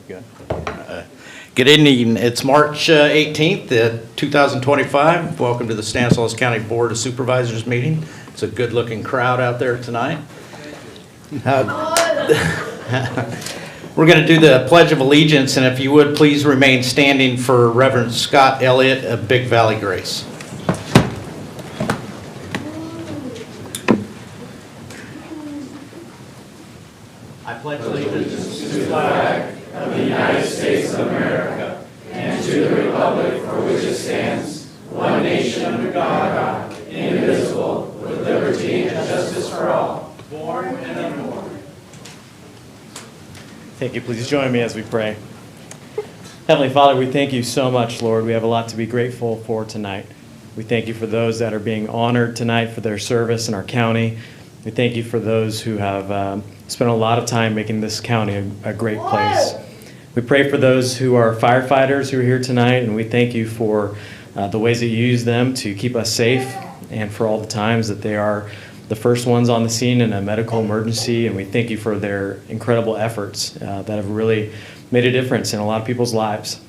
Good. Good evening. It's March 18th, 2025. Welcome to the Stanislaus County Board of Supervisors meeting. It's a good-looking crowd out there tonight. We're going to do the Pledge of Allegiance, and if you would, please remain standing for Reverend Scott Elliott of Big Valley Grace. I pledge allegiance to the flag of the United States of America and to the republic for which it stands, one nation under God, indivisible, with liberty and justice for all. Born and unborn. Thank you. Please join me as we pray. Heavenly Father, we thank you so much, Lord. We have a lot to be grateful for tonight. We thank you for those that are being honored tonight for their service in our county. We thank you for those who have spent a lot of time making this county a great place. We pray for those who are firefighters who are here tonight, and we thank you for the ways that you use them to keep us safe and for all the times that they are the first ones on the scene in a medical emergency. And we thank you for their incredible efforts that have really made a difference in a lot of people's lives.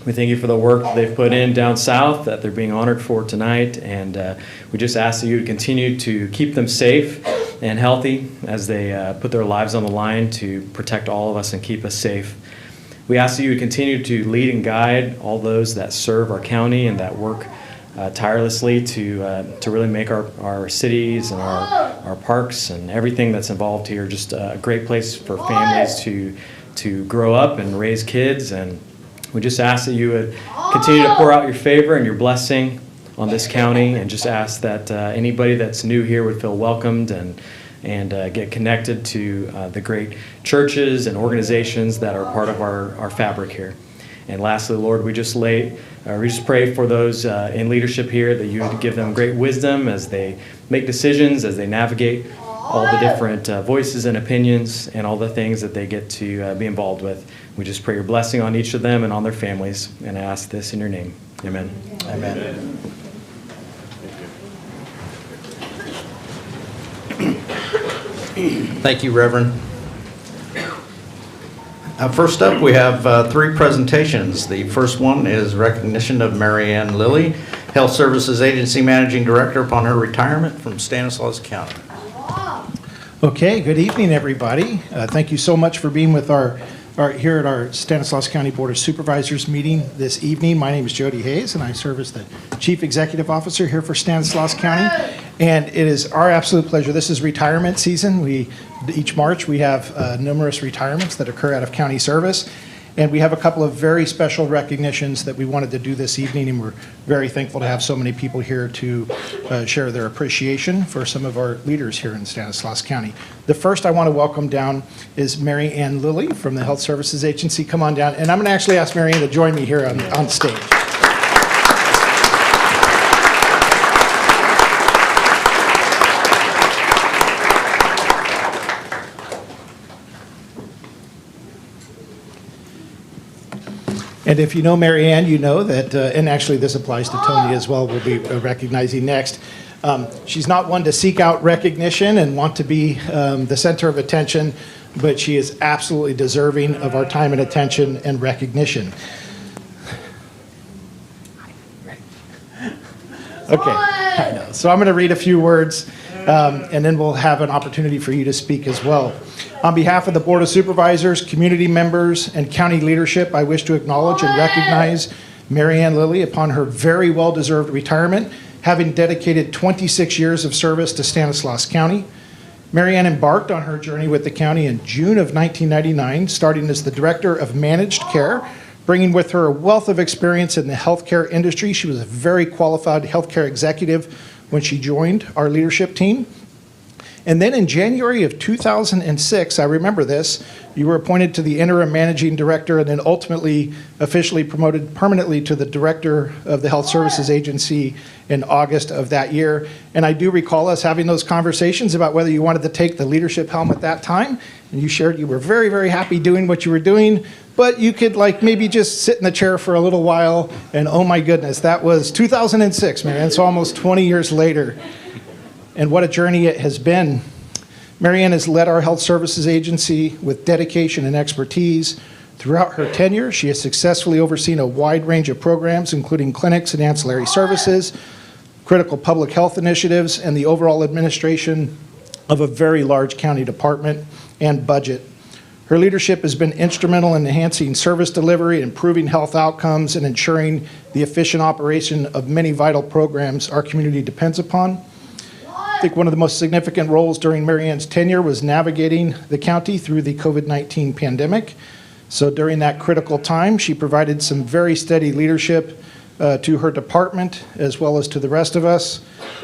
We thank you for the work that they've put in down south that they're being honored for tonight, and we just ask that you would continue to keep them safe and healthy as they put their lives on the line to protect all of us and keep us safe. We ask that you would continue to lead and guide all those that serve our county and that work tirelessly to really make our cities and our parks and everything that's involved here just a great place for families to grow up and raise kids. And we just ask that you would continue to pour out your favor and your blessing on this county, and just ask that anybody that's new here would feel welcomed and get connected to the great churches and organizations that are part of our fabric here. And lastly, Lord, we just pray for those in leadership here, that you would give them great wisdom as they make decisions, as they navigate all the different voices and opinions and all the things that they get to be involved with. We just pray your blessing on each of them and on their families, and I ask this in your name. Amen. Amen. Amen. Thank you, Reverend. First up, we have three presentations. The first one is recognition of Maryann Lilly, Health Services Agency Managing Director, upon her retirement from Stanislaus County. Okay, good evening, everybody. Thank you so much for being with our here at our Stanislaus County Board of Supervisors meeting this evening. My name is Jody Hayes, and I serve as the Chief Executive Officer here for Stanislaus County. And it is our absolute pleasure. This is retirement season. Each March we have numerous retirements that occur out of county service. And we have a couple of very special recognitions that we wanted to do this evening, and we're very thankful to have so many people here to share their appreciation for some of our leaders here in Stanislaus County. The first I want to welcome down is Maryann Lilly from the Health Services Agency. Come on down, and I'm going to actually ask Maryann to join me here on stage. And if you know Maryann, you know that, and actually this applies to Tony as well, we'll be recognizing next. She's not one to seek out recognition and want to be the center of attention, but she is absolutely deserving of our time and attention and recognition. Okay, I know. So I'm going to read a few words, and then we'll have an opportunity for you to speak as well. On behalf of the Board of Supervisors, community members, and county leadership, I wish to acknowledge and recognize Maryann Lilly upon her very well-deserved retirement, having dedicated 26 years of service to Stanislaus County. Maryann embarked on her journey with the county in June of 1999, starting as the Director of Managed Care, bringing with her a wealth of experience in the healthcare industry. She was a very qualified healthcare executive when she joined our leadership team. And then in January of 2006, I remember this, you were appointed to the interim managing director and then ultimately officially promoted permanently to the director of the Health Services Agency in August of that year. And I do recall us having those conversations about whether you wanted to take the leadership helm at that time. And you shared you were very, very happy doing what you were doing, but you could like maybe just sit in the chair for a little while. And oh my goodness, that was 2006, man. It's almost 20 years later. And what a journey it has been. Maryann has led our Health Services Agency with dedication and expertise Throughout her tenure, she has successfully overseen a wide range of programs, including clinics and ancillary services, critical public health initiatives, and the overall administration of a very large county department and budget. Her leadership has been instrumental in enhancing service delivery, improving health outcomes, and ensuring the efficient operation of many vital programs our community depends upon. I think one of the most significant roles during Maryann's tenure was navigating the county through the COVID-19 pandemic. So during that critical time, she provided some very steady leadership to her department as well as to the rest of us,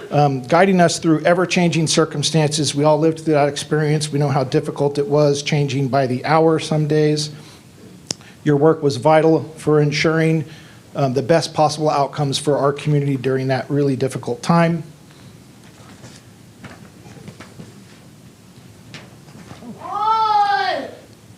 guiding us through ever-changing circumstances. We all lived through that experience. We know how difficult it was, changing by the hour some days. Your work was vital for ensuring the best possible outcomes for our community during that really difficult time.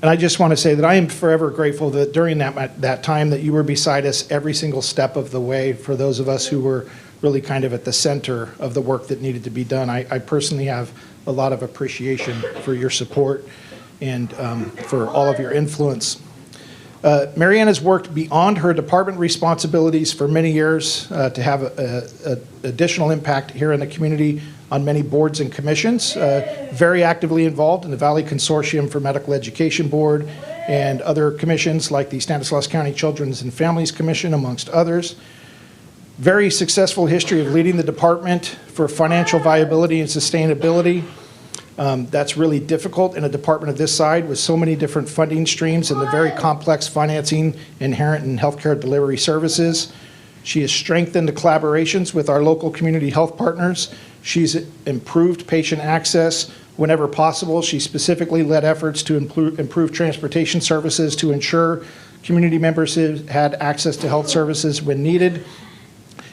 And I just want to say that I am forever grateful that during that time that you were beside us every single step of the way for those of us who were really kind of at the center of the work that needed to be done. I personally have a lot of appreciation for your support and for all of your influence. Maryann has worked beyond her department responsibilities for many years to have an additional impact here in the community on many boards and commissions, very actively involved in the Valley Consortium for Medical Education Board and other commissions like the Stanislaus County Children's and Families Commission, amongst others. Very successful history of leading the department for financial viability and sustainability. That's really difficult in a department of this size with so many different funding streams and the very complex financing inherent in healthcare delivery services. She has strengthened the collaborations with our local community health partners. She's improved patient access whenever possible. She specifically led efforts to improve transportation services to ensure community members had access to health services when needed.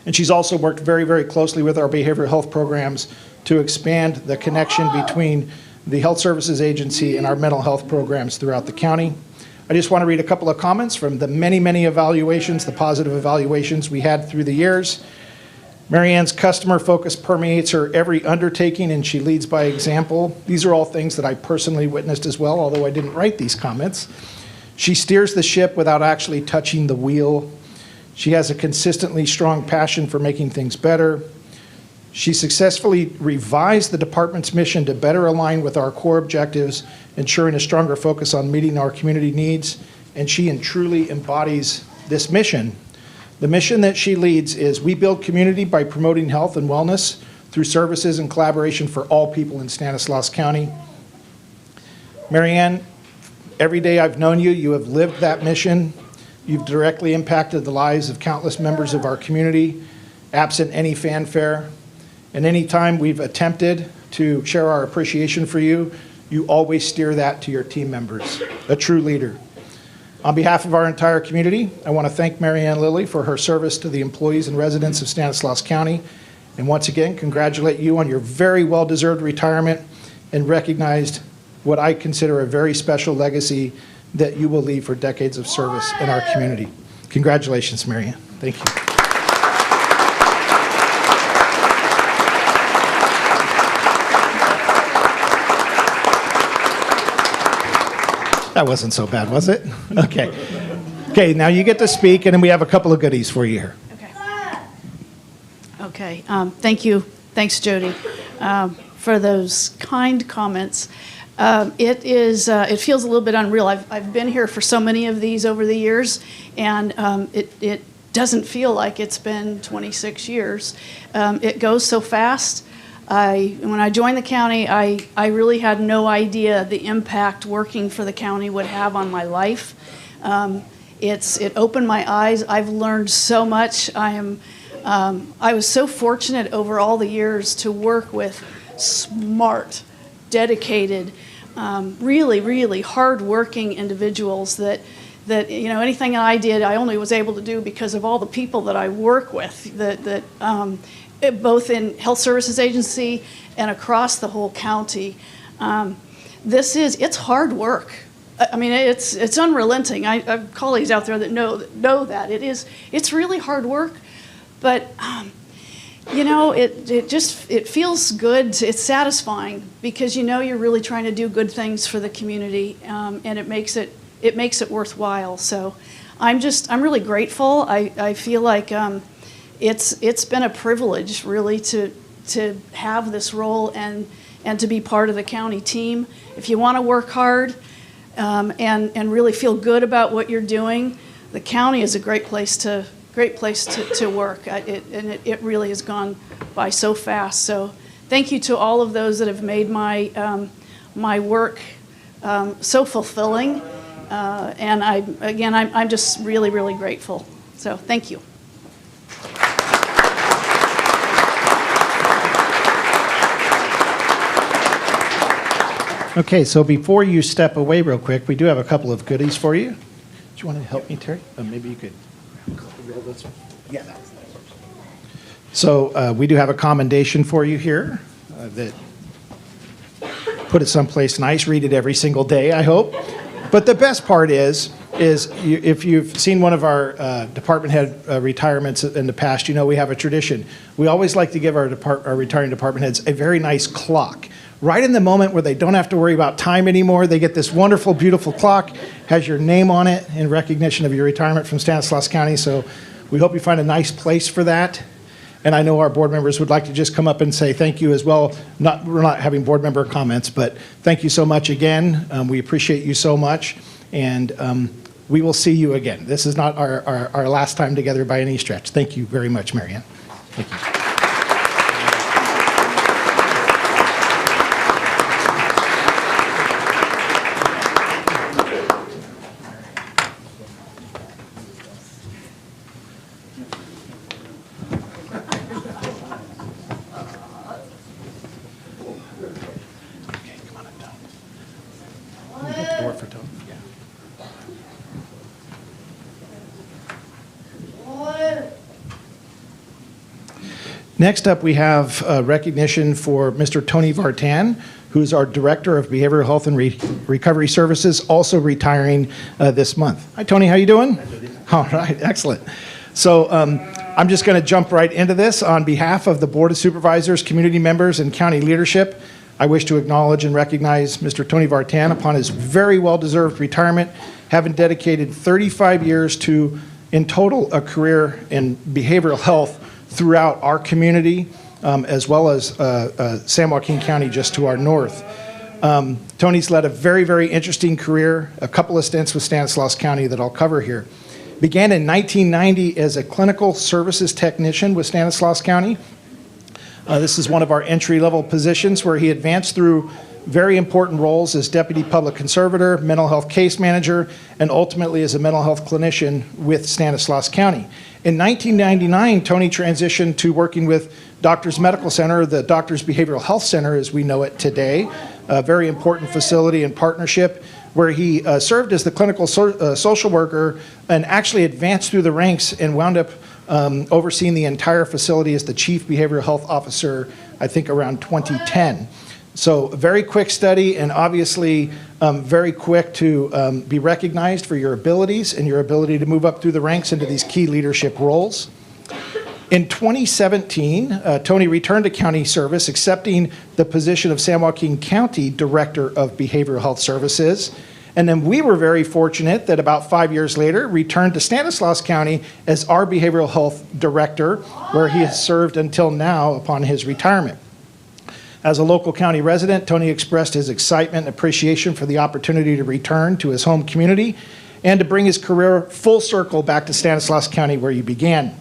And she's also worked very, very closely with our behavioral health programs to expand the connection between the Health Services Agency and our mental health programs throughout the county. I just want to read a couple of comments from the many, many evaluations, the positive evaluations we had through the years. Maryann's customer focus permeates her every undertaking, and she leads by example. These are all things that I personally witnessed as well, although I didn't write these comments. She steers the ship without actually touching the wheel. She has a consistently strong passion for making things better. She successfully revised the department's mission to better align with our core objectives, ensuring a stronger focus on meeting our community needs, and she truly embodies this mission. The mission that she leads is we build community by promoting health and wellness through services and collaboration for all people in Stanislaus County. Maryann, every day I've known you, you have lived that mission. You've directly impacted the lives of countless members of our community, absent any fanfare. And any time we've attempted to share our appreciation for you, you always steer that to your team members, a true leader. On behalf of our entire community, I want to thank Maryann Lilly for her service to the employees and residents of Stanislaus County. And once again, congratulate you on your very well-deserved retirement and recognized what I consider a very special legacy that you will leave for decades of service in our community. Congratulations, Maryann. Thank you. That wasn't so bad, was it? Okay. Okay, now you get to speak, and then we have a couple of goodies for you here. Okay. Thank you. Thanks, Jody, for those kind comments. It feels a little bit unreal. I've been here for so many of these over the years, and it doesn't feel like it's been 26 years. It goes so fast. When I joined the county, I really had no idea the impact working for the county would have on my life. It opened my eyes. I've learned so much. I was so fortunate over all the years to work with smart, dedicated, really, really hard-working individuals that anything that I did, I only was able to do because of all the people that I work with, both in Health Services Agency and across the whole county. It's hard work. I mean, it's unrelenting. I have colleagues out there that know that. It's really hard work, but it feels good. It's satisfying because you're really trying to do good things for the community, and it makes it it makes it worthwhile. So I'm really grateful. I feel like it's been a privilege really to have this role and to be part of the county team. If you want to work hard and really feel good about what you're doing, the county is a great place to work. It really has gone by so fast. So thank you to all of those that have made my work so fulfilling. And I'm just really, really grateful. So thank you. Okay, so before you step away real quick, we do have a couple of goodies for you. Do you want to help me, Terry? Maybe you could roll this one. Yeah. So we do have a commendation for you here that put it someplace nice. Read it every single day, I hope. But the best part is if you've seen one of our department head retirements in the past, you know we have a tradition. We always like to give our retiring department heads a very nice clock. Right in the moment where they don't have to worry about time anymore, they get this wonderful, beautiful clock, has your name on it in recognition of your retirement from Stanislaus County. So we hope you find a nice place for that. And I know our board members would like to just come up and say thank you as well. We're not having board member comments, but thank you so much again. We appreciate you so much. And we will see you again. This is not our last time together by any stretch. Thank you very much, Maryann. Thank you. Next up, we have recognition for Mr. Tony Vartan, who is our Director of Behavioral Health and Recovery Services, also retiring this month. Hi, Tony. How you doing? All right. Excellent. So I'm just going to jump right into this. On behalf of the Board of Supervisors, community members, and county leadership, I wish to acknowledge and recognize Mr. Tony Vartan upon his very well-deserved retirement, having dedicated 35 years to, in total, a career in behavioral health throughout our community, as well as San Joaquin County just to our north. Tony's led a very, very interesting career, a couple of stints with Stanislaus County that I'll cover here. Began in 1990 as a clinical services technician with Stanislaus County. This is one of our entry-level positions where he advanced through very important roles as deputy public conservator, mental health case manager, and ultimately as a mental health clinician with Stanislaus County. In 1999, Tony transitioned to working with Doctors Medical Center, the Doctors Behavioral Health Center as we know it today, a very important facility and partnership where he served as the clinical social worker and actually advanced through the ranks and wound up overseeing the entire facility as the Chief Behavioral Health Officer, I think around 2010. So a very quick study and obviously very quick to be recognized for your abilities and your ability to move up through the ranks into these key leadership roles. In 2017, Tony returned to county service, accepting the position of San Joaquin County Director of Behavioral Health Services. And then we were very fortunate that about 5 years later, returned to Stanislaus County as our Behavioral Health Director, where he has served until now upon his retirement. As a local county resident, Tony expressed his excitement and appreciation for the opportunity to return to his home community and to bring his career full circle back to Stanislaus County where he began.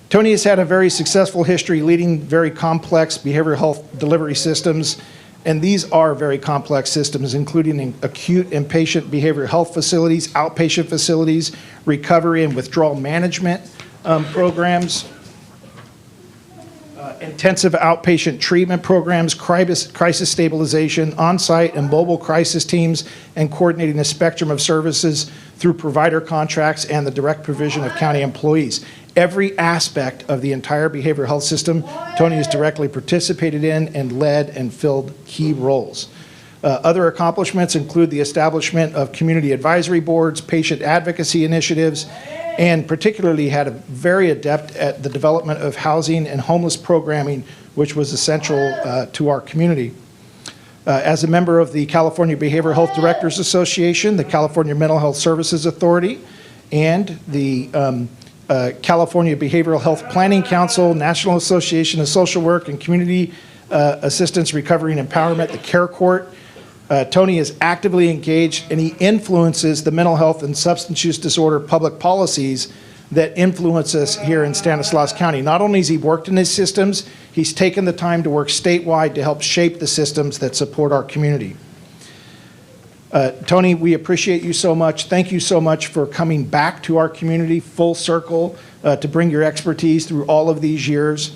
Tony has had a very successful history leading very complex behavioral health delivery systems, and these are very complex systems, including acute inpatient behavioral health facilities, outpatient facilities, recovery and withdrawal management programs, intensive outpatient treatment programs, crisis stabilization, on-site and mobile crisis teams, and coordinating a spectrum of services through provider contracts and the direct provision of county employees. Every aspect of the entire behavioral health system, Tony has directly participated in and led and filled key roles. Other accomplishments include the establishment of community advisory boards, patient advocacy initiatives, and particularly had a very adept at the development of housing and homeless programming, which was essential to our community. As a member of the California Behavioral Health Directors Association, the California Mental Health Services Authority, and the California Behavioral Health Planning Council, National Association of Social Work and Community Assistance, Recovery, and Empowerment, the CARE Court. Tony is actively engaged, and he influences the mental health and substance use disorder public policies that influence us here in Stanislaus County. Not only has he worked in these systems, he's taken the time to work statewide to help shape the systems that support our community. Tony, we appreciate you so much. Thank you so much for coming back to our community full circle to bring your expertise through all of these years.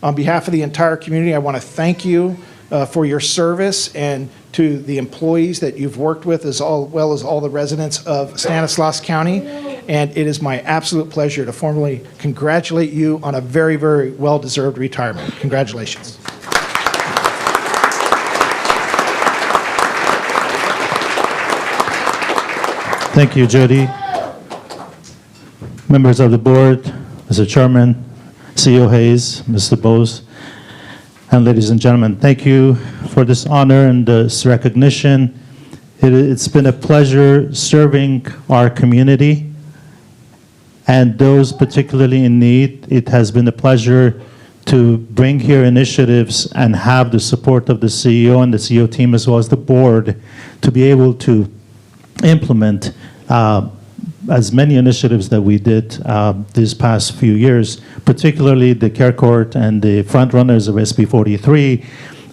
On behalf of the entire community, I want to thank you for your service, and to the employees that you've worked with, as well as all the residents of Stanislaus County. And it is my absolute pleasure to formally congratulate you on a very, very well-deserved retirement. Congratulations. Thank you, Jody. Members of the board, Mr. Chairman, CEO Hayes, Mr. Bose, and ladies and gentlemen, thank you for this honor and this recognition. It's been a pleasure serving our community and those particularly in need. It has been a pleasure to bring here initiatives and have the support of the CEO and the CEO team, as well as the board, to be able to implement as many initiatives that we did these past few years, particularly the Care Court and the front runners of SB 43,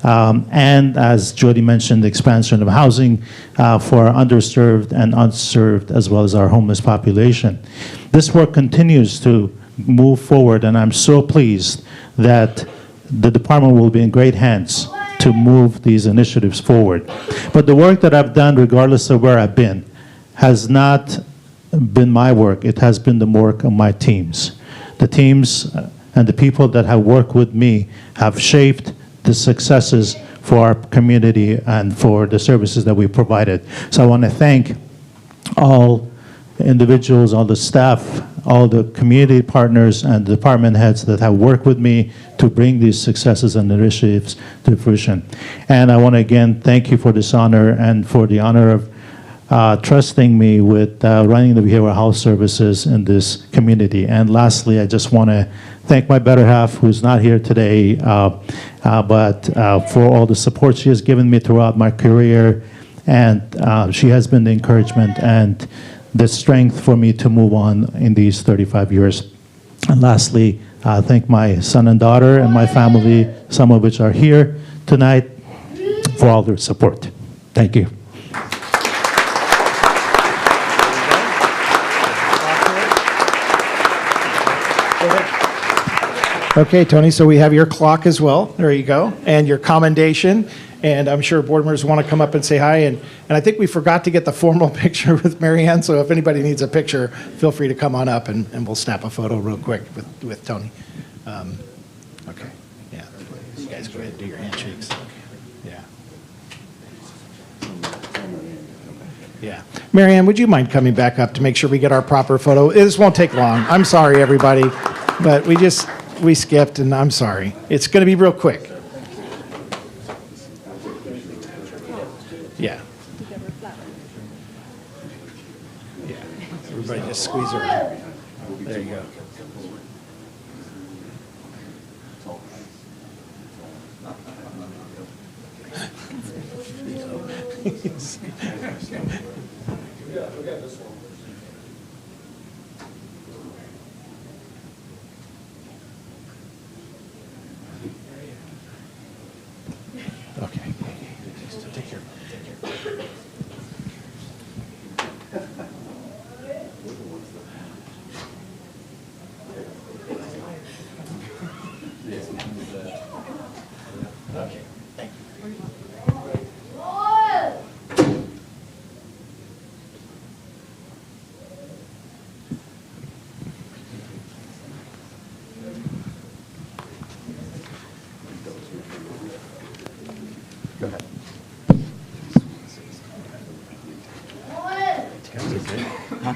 and as Jody mentioned, the expansion of housing for our underserved and unserved, as well as our homeless population. This work continues to move forward, and I'm so pleased that the department will be in great hands to move these initiatives forward. But the work that I've done, regardless of where I've been, has not been my work. It has been the work of my teams. The teams and the people that have worked with me have shaped the successes for our community and for the services that we provided. So I want to thank all individuals, all the staff, all the community partners and department heads that have worked with me to bring these successes and initiatives to fruition. And I want to again thank you for this honor and for the honor of trusting me with running the behavioral health services in this community. And lastly, I just want to thank my better half, who's not here today, but for all the support she has given me throughout my career. And she has been the encouragement and the strength for me to move on in these 35 years. And lastly, thank my son and daughter and my family, some of which are here tonight, for all their support. Thank you. Okay, Tony, so we have your clock as well. There you go. And your commendation. And I'm sure board members want to come up and say hi. And I think we forgot to get the formal picture with Maryann, so if anybody needs a picture, feel free to come on up and we'll snap a photo real quick with Tony. Okay, yeah. You guys go ahead and do your handshakes. Yeah. Yeah. Maryann, would you mind coming back up to make sure we get our proper photo? This won't take long. I'm sorry, everybody, but we skipped, and I'm sorry. It's going to be real quick. Yeah. Yeah. Everybody just squeeze her. There you go. Okay. Take care. Okay. Thank you. Go ahead.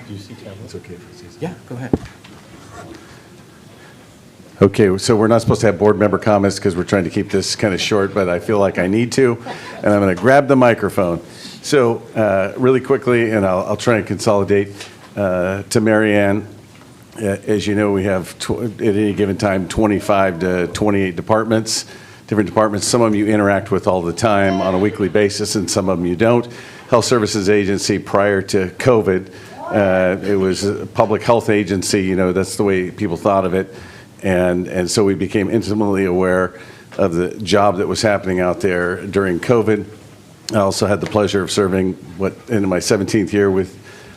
Do you see Tablet? It's okay if he sees. Yeah, go ahead. Okay, so we're not supposed to have board member comments because we're trying to keep this kind of short, but I feel like I need to, and I'm going to grab the microphone. So really quickly, and I'll try and consolidate to Maryann. As you know, we have, at any given time, 25 to 28 departments, different departments. Some of them you interact with all the time on a weekly basis, and some of them you don't. Health Services Agency, prior to COVID, it was a public health agency. You know, that's the way people thought of it. And so we became intimately aware of the job that was happening out there during COVID. I also had the pleasure of serving in my 17th year with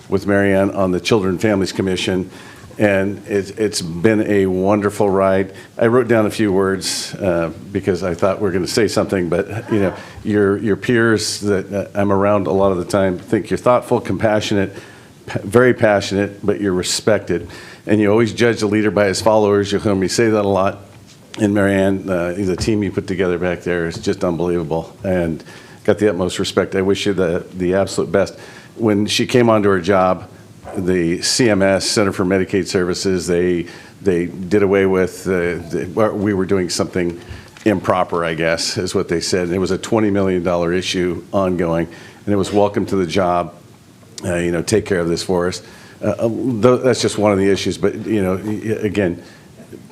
Maryann on the Children and Families Commission, and it's been a wonderful ride. I wrote down a few words because I thought we were going to say something, but you know, your peers that I'm around a lot of the time think you're thoughtful, compassionate, very passionate, but you're respected. And you always judge the leader by his followers. You'll hear me say that a lot. And Maryann, the team you put together back there is just unbelievable, and got the utmost respect. I wish you the absolute best. When she came onto her job, the CMS, Center for Medicaid Services, they did away with, we were doing something improper, I guess, is what they said. And it was a $20 million issue ongoing, and it was welcome to the job, you know, take care of this for us. That's just one of the issues, but you know, again,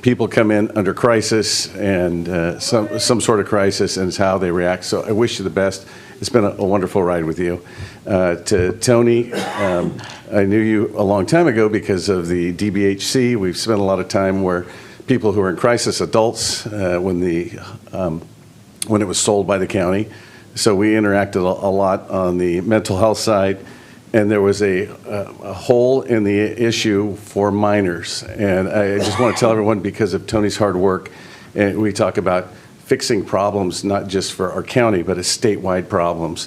people come in under crisis and some sort of crisis, and it's how they react. So I wish you the best. It's been a wonderful ride with you. To Tony, I knew you a long time ago because of the DBHC. We've spent a lot of time where people who are in crisis, adults, when it was sold by the county. So we interacted a lot on the mental health side. And there was a hole in the issue for minors. And I just want to tell everyone, because of Tony's hard work, and we talk about fixing problems, not just for our county, but it's statewide problems.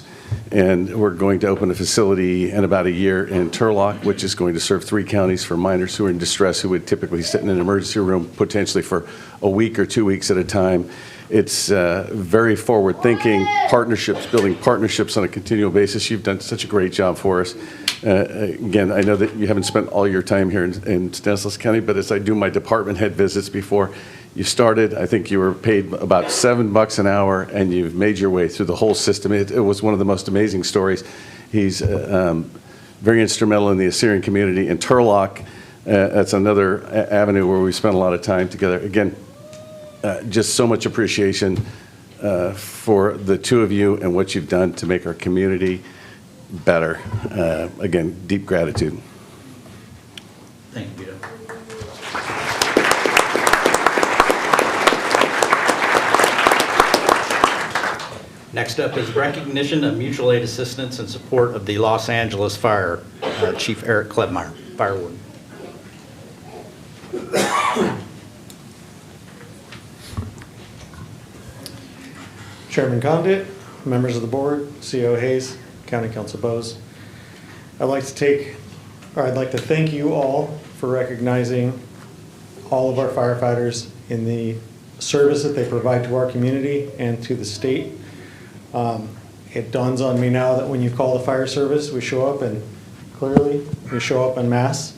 And we're going to open a facility in about a year in Turlock, which is going to serve 3 counties for minors who are in distress, who would typically sit in an emergency room potentially for a week or 2 weeks at a time. It's very forward-thinking, partnerships, building partnerships on a continual basis. You've done such a great job for us. Again, I know that you haven't spent all your time here in Stanislaus County, but as I do my department head visits before you started, I think you were paid about $7 an hour, and you've made your way through the whole system. It was one of the most amazing stories. He's very instrumental in the Assyrian community in Turlock. That's another avenue where we spent a lot of time together. Again, just so much appreciation for the two of you and what you've done to make our community better. Again, deep gratitude. Thank you, Vito. Next up is recognition of mutual aid assistance and support of the Los Angeles Fire, Chief Eric Klebmeyer, Fire Warden. Chairman Condit, members of the board, CEO Hayes, County Council Bose. I'd like to thank you all for recognizing all of our firefighters in the service that they provide to our community and to the state. It dawns on me now that when you call the fire service, we show up, and clearly we show up en masse.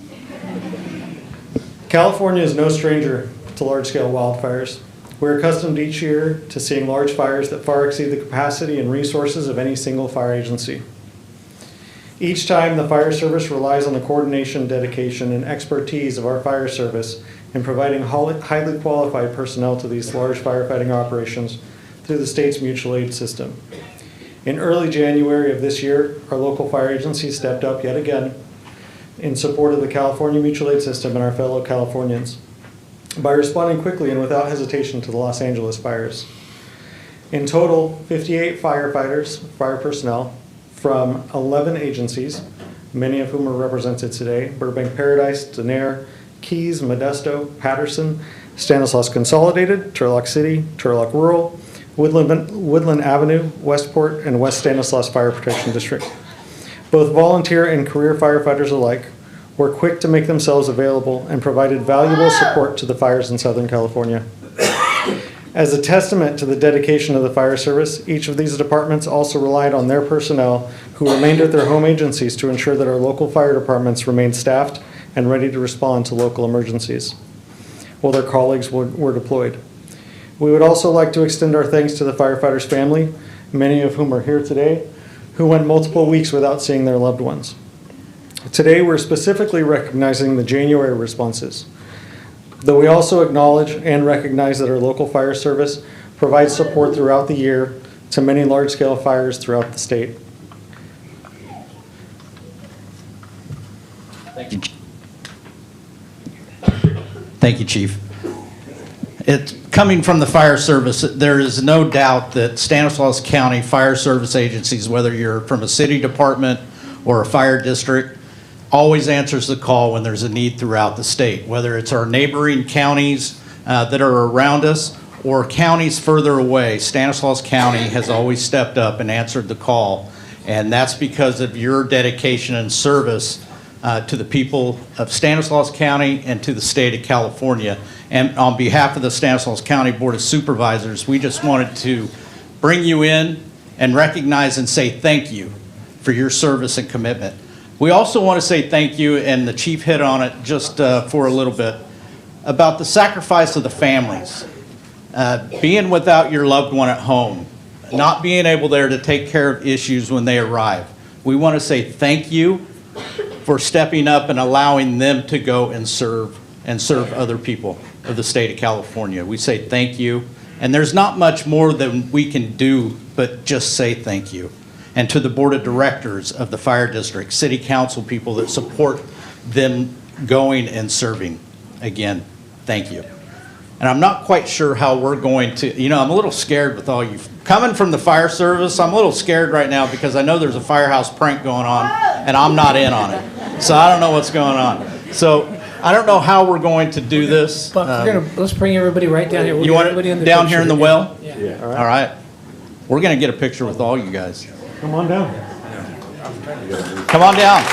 California is no stranger to large-scale wildfires. We're accustomed each year to seeing large fires that far exceed the capacity and resources of any single fire agency. Each time, the fire service relies on the coordination, dedication, and expertise of our fire service in providing highly qualified personnel to these large firefighting operations through the state's mutual aid system. In early January of this year, our local fire agency stepped up yet again in support of the California mutual aid system and our fellow Californians by responding quickly and without hesitation to the Los Angeles fires. In total, 58 firefighters, fire personnel from 11 agencies, many of whom are represented today: Burbank Paradise, Denair, Keys, Modesto, Patterson, Stanislaus Consolidated, Turlock City, Turlock Rural, Woodland Avenue, Westport, and West Stanislaus Fire Protection District. Both volunteer and career firefighters alike were quick to make themselves available and provided valuable support to the fires in Southern California. As a testament to the dedication of the fire service, each of these departments also relied on their personnel who remained at their home agencies to ensure that our local fire departments remained staffed and ready to respond to local emergencies. while their colleagues were deployed. We would also like to extend our thanks to the firefighters' family, many of whom are here today, who went multiple weeks without seeing their loved ones. Today, we're specifically recognizing the January responses, though we also acknowledge and recognize that our local fire service provides support throughout the year to many large-scale fires throughout the state. Thank you, Chief. Coming from the fire service, there is no doubt that Stanislaus County fire service agencies, whether you're from a city department or a fire district, always answers the call when there's a need throughout the state, whether it's our neighboring counties that are around us or counties further away. Stanislaus County has always stepped up and answered the call, and that's because of your dedication and service to the people of Stanislaus County and to the state of California. And on behalf of the Stanislaus County Board of Supervisors, we just wanted to bring you in and recognize and say thank you for your service and commitment. We also want to say thank you, and the chief hit on it just for a little bit, about the sacrifice of the families. Being without your loved one at home, not being able there to take care of issues when they arrive. We want to say thank you for stepping up and allowing them to go and serve other people of the state of California. We say thank you, and there's not much more than we can do but just say thank you. And to the board of directors of the fire district, city council people that support them going and serving, again, thank you. And I'm not quite sure how we're going to, I'm a little scared with all you, coming from the fire service, I'm a little scared right now because I know there's a firehouse prank going on and I'm not in on it. So I don't know what's going on. So I don't know how we're going to do this. But let's bring everybody right down here. You want it down here in the well? Yeah. All right. We're going to get a picture with all you guys. Come on down. Come on down.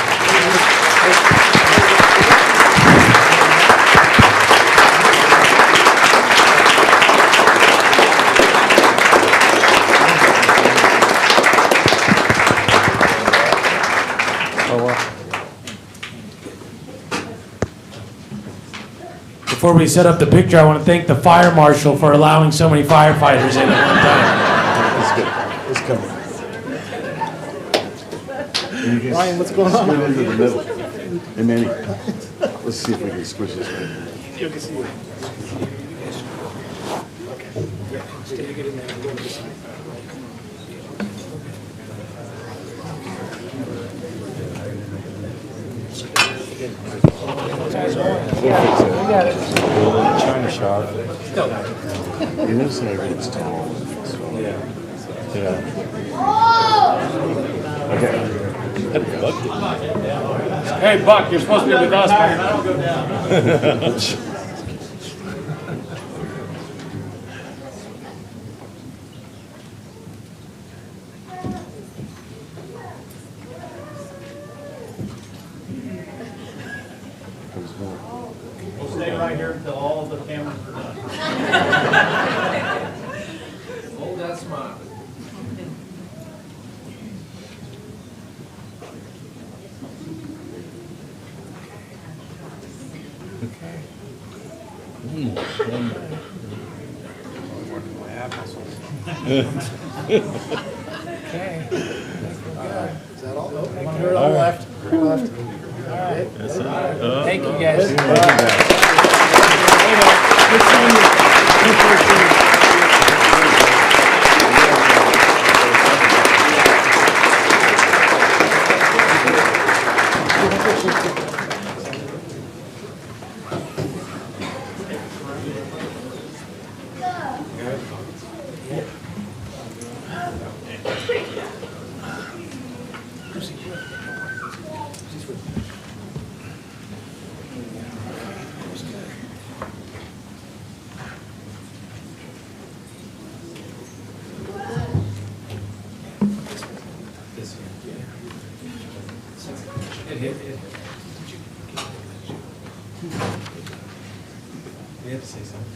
Before we set up the picture, I want to thank the fire marshal for allowing so many firefighters in at one time. It's coming. Ryan, what's going on? Into the middle. Hey, Manny, let's see if we can squish this right. China shop. You notice how everything's tall? Yeah. Okay. Hey, Buck, you're supposed to be with us, man. We'll stay right here until all the cameras are done. Hold that smile. Okay. Is that all? Turn on left. Turn left. All right. Thank you, guys. Good seeing you. We have to say something.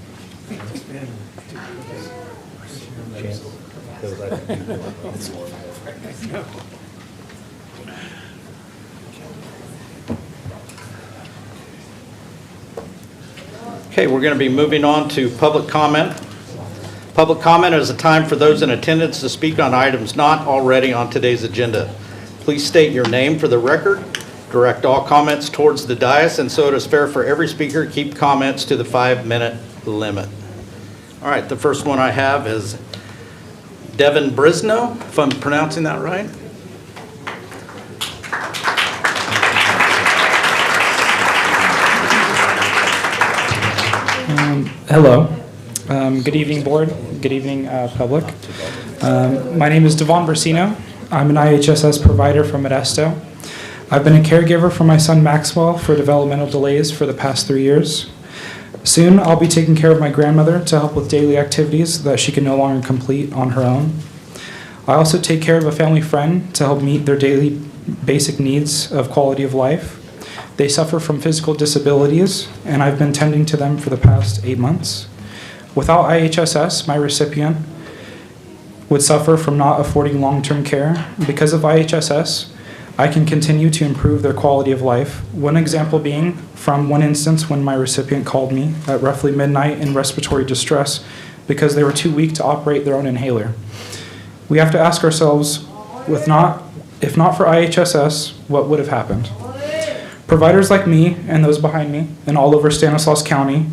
Okay, we're going to be moving on to public comment. Public comment is a time for those in attendance to speak on items not already on today's agenda. Please state your name for the record. Direct all comments towards the dais, and so it is fair for every speaker, keep comments to the 5-minute limit. All right, the first one I have is Devin Brisno, if I'm pronouncing that right. Hello. Good evening, board. Good evening, public. My name is Devon Brasino. I'm an IHSS provider from Modesto. I've been a caregiver for my son Maxwell for developmental delays for the past 3 years. Soon, I'll be taking care of my grandmother to help with daily activities that she can no longer complete on her own. I also take care of a family friend to help meet their daily basic needs of quality of life. They suffer from physical disabilities, and I've been tending to them for the past 8 months. Without IHSS, my recipient would suffer from not affording long-term care. Because of IHSS, I can continue to improve their quality of life. One example being from one instance when my recipient called me at roughly midnight in respiratory distress because they were too weak to operate their own inhaler. We have to ask ourselves, if not for IHSS, what would have happened? Providers like me and those behind me and all over Stanislaus County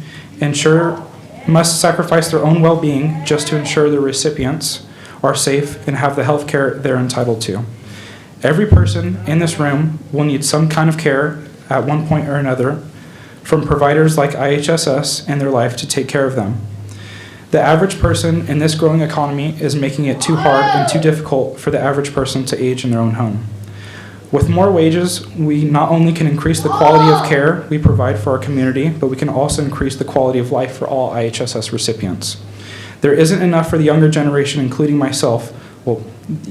must sacrifice their own well-being just to ensure their recipients are safe and have the health care they're entitled to. Every person in this room will need some kind of care at one point or another from providers like IHSS in their life to take care of them. The average person in this growing economy is making it too hard and too difficult for the average person to age in their own home. With more wages, we not only can increase the quality of care we provide for our community, but we can also increase the quality of life for all IHSS recipients. There isn't enough for the younger generation, including myself,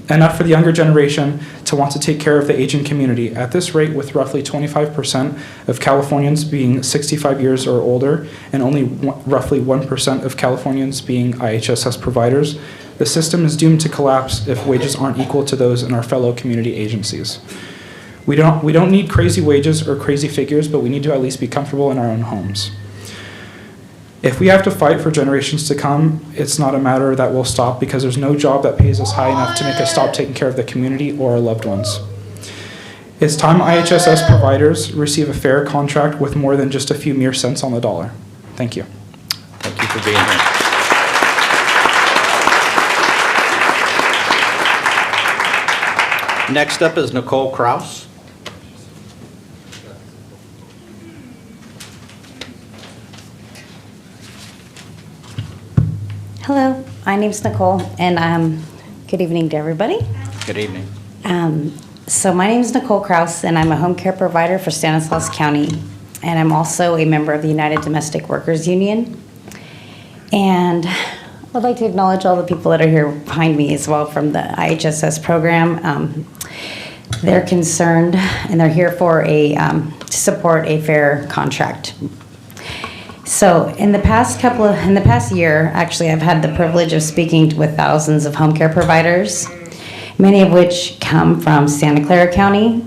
enough for the younger generation to want to take care of the aging community. At this rate, with roughly 25% of Californians being 65 years or older, and only roughly 1% of Californians being IHSS providers, the system is doomed to collapse if wages aren't equal to those in our fellow community agencies. We don't need crazy wages or crazy figures, but we need to at least be comfortable in our own homes. If we have to fight for generations to come, it's not a matter that will stop because there's no job that pays us high enough to make us stop taking care of the community or our loved ones. It's time IHSS providers receive a fair contract with more than just a few mere cents on the dollar. Thank you. Thank you for being here. Next up is Nicole Kraus. Hello, my name's Nicole, and good evening to everybody. Good evening. So my name's Nicole Kraus, and I'm a home care provider for Stanislaus County, and I'm also a member of the United Domestic Workers Union. And I'd like to acknowledge all the people that are here behind me as well from the IHSS program. They're concerned, and they're here for to support a fair contract. So in the past year, actually, I've had the privilege of speaking with thousands of home care providers, many of which come from Santa Clara County.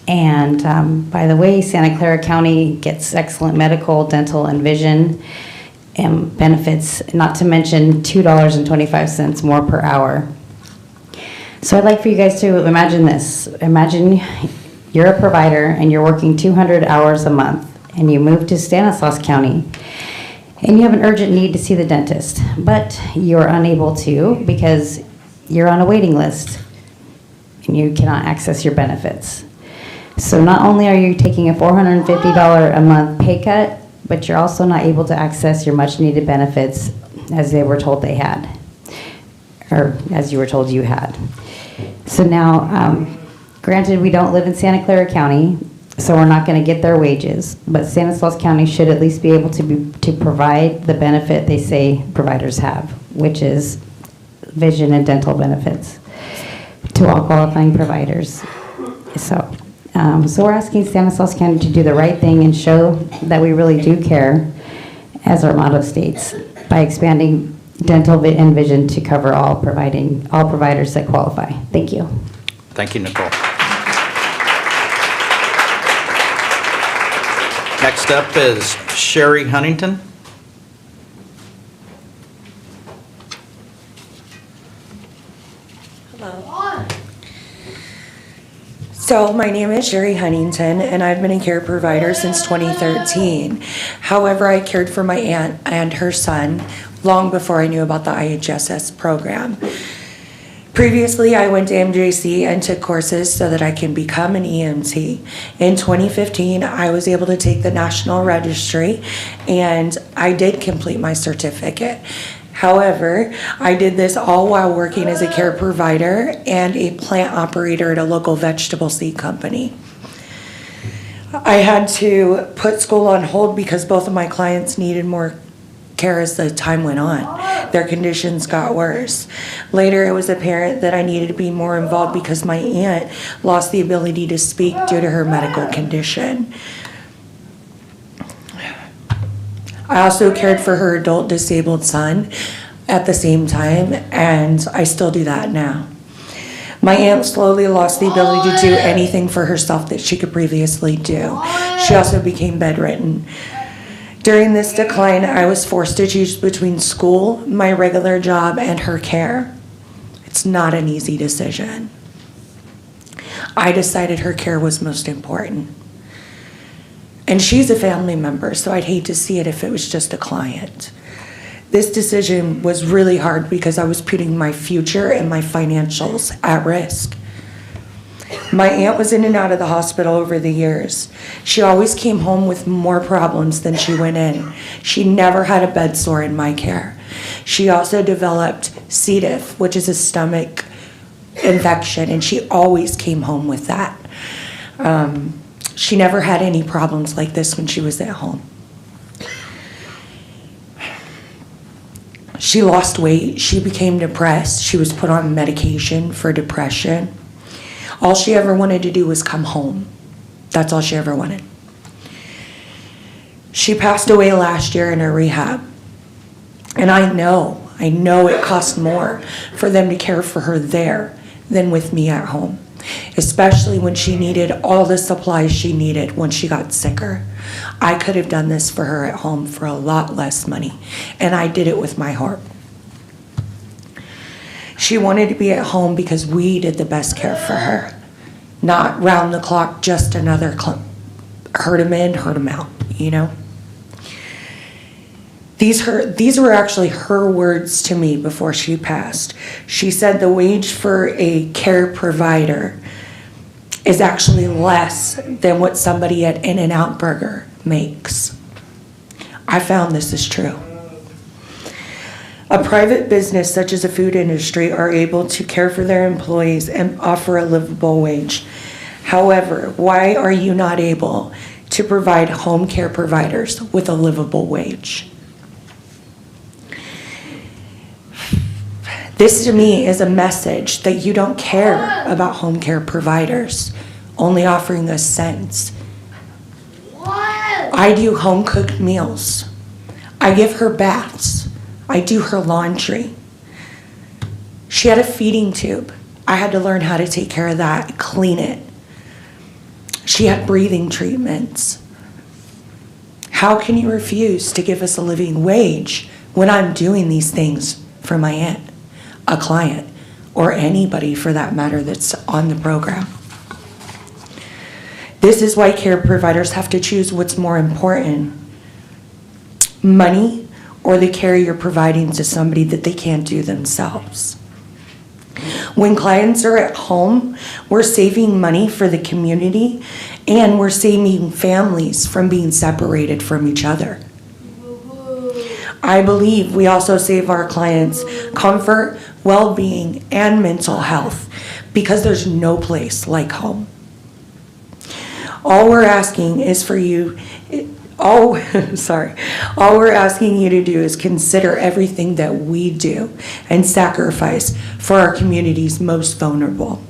And by the way, Santa Clara County gets excellent medical, dental, and vision benefits, not to mention $2.25 more per hour. So I'd like for you guys to imagine this. Imagine you're a provider and you're working 200 hours a month, and you move to Stanislaus County, and you have an urgent need to see the dentist, but you're unable to because you're on a waiting list and you cannot access your benefits. So not only are you taking a $450 a month pay cut, but you're also not able to access your much needed benefits as they were told they had, or as you were told you had. So now, granted, we don't live in Santa Clara County, so we're not going to get their wages, but Stanislaus County should at least be able to provide the benefit they say providers have, which is vision and dental benefits to all qualifying providers. So we're asking Stanislaus County to do the right thing and show that we really do care, as our motto states, by expanding dental and vision to cover all providers that qualify. Thank you. Thank you, Nicole. Next up is Sherry Huntington. So my name is Sherry Huntington, and I've been a care provider since 2013. However, I cared for my aunt and her son long before I knew about the IHSS program. Previously, I went to MJC and took courses so that I can become an EMT. In 2015, I was able to take the National Registry, and I did complete my certificate. However, I did this all while working as a care provider and a plant operator at a local vegetable seed company. I had to put school on hold because both of my clients needed more care as the time went on. Their conditions got worse. Later, it was apparent that I needed to be more involved because my aunt lost the ability to speak due to her medical condition. I also cared for her adult disabled son at the same time, and I still do that now. My aunt slowly lost the ability to do anything for herself that she could previously do. She also became bedridden. During this decline, I was forced to choose between school, my regular job, and her care. It's not an easy decision. I decided her care was most important. And she's a family member, so I'd hate to see it if it was just a client. This decision was really hard because I was putting my future and my financials at risk. My aunt was in and out of the hospital over the years. She always came home with more problems than she went in. She never had a bed sore in my care. She also developed C. diff, which is a stomach infection, and she always came home with that. She never had any problems like this when she was at home. She lost weight. She became depressed. She was put on medication for depression. All she ever wanted to do was come home. That's all she ever wanted. She passed away last year in her rehab. And I know it cost more for them to care for her there than with me at home, especially when she needed all the supplies she needed when she got sicker. I could have done this for her at home for a lot less money, and I did it with my heart. She wanted to be at home because we did the best care for her, not round the clock, just another herd them in, herd them out, you know? These were actually her words to me before she passed. She said the wage for a care provider is actually less than what somebody at In-N-Out Burger makes. I found this is true. A private business such as a food industry are able to care for their employees and offer a livable wage. However, why are you not able to provide home care providers with a livable wage? This to me is a message that you don't care about home care providers, only offering us cents. I do home cooked meals. I give her baths. I do her laundry. She had a feeding tube. I had to learn how to take care of that, clean it. She had breathing treatments. How can you refuse to give us a living wage when I'm doing these things for my aunt, a client, or anybody for that matter that's on the program? This is why care providers have to choose what's more important, money or the care you're providing to somebody that they can't do themselves. When clients are at home, we're saving money for the community and we're saving families from being separated from each other. I believe we also save our clients comfort, well-being, and mental health because there's no place like home. All we're asking is for you, all we're asking you to do is consider everything that we do and sacrifice for our community's most vulnerable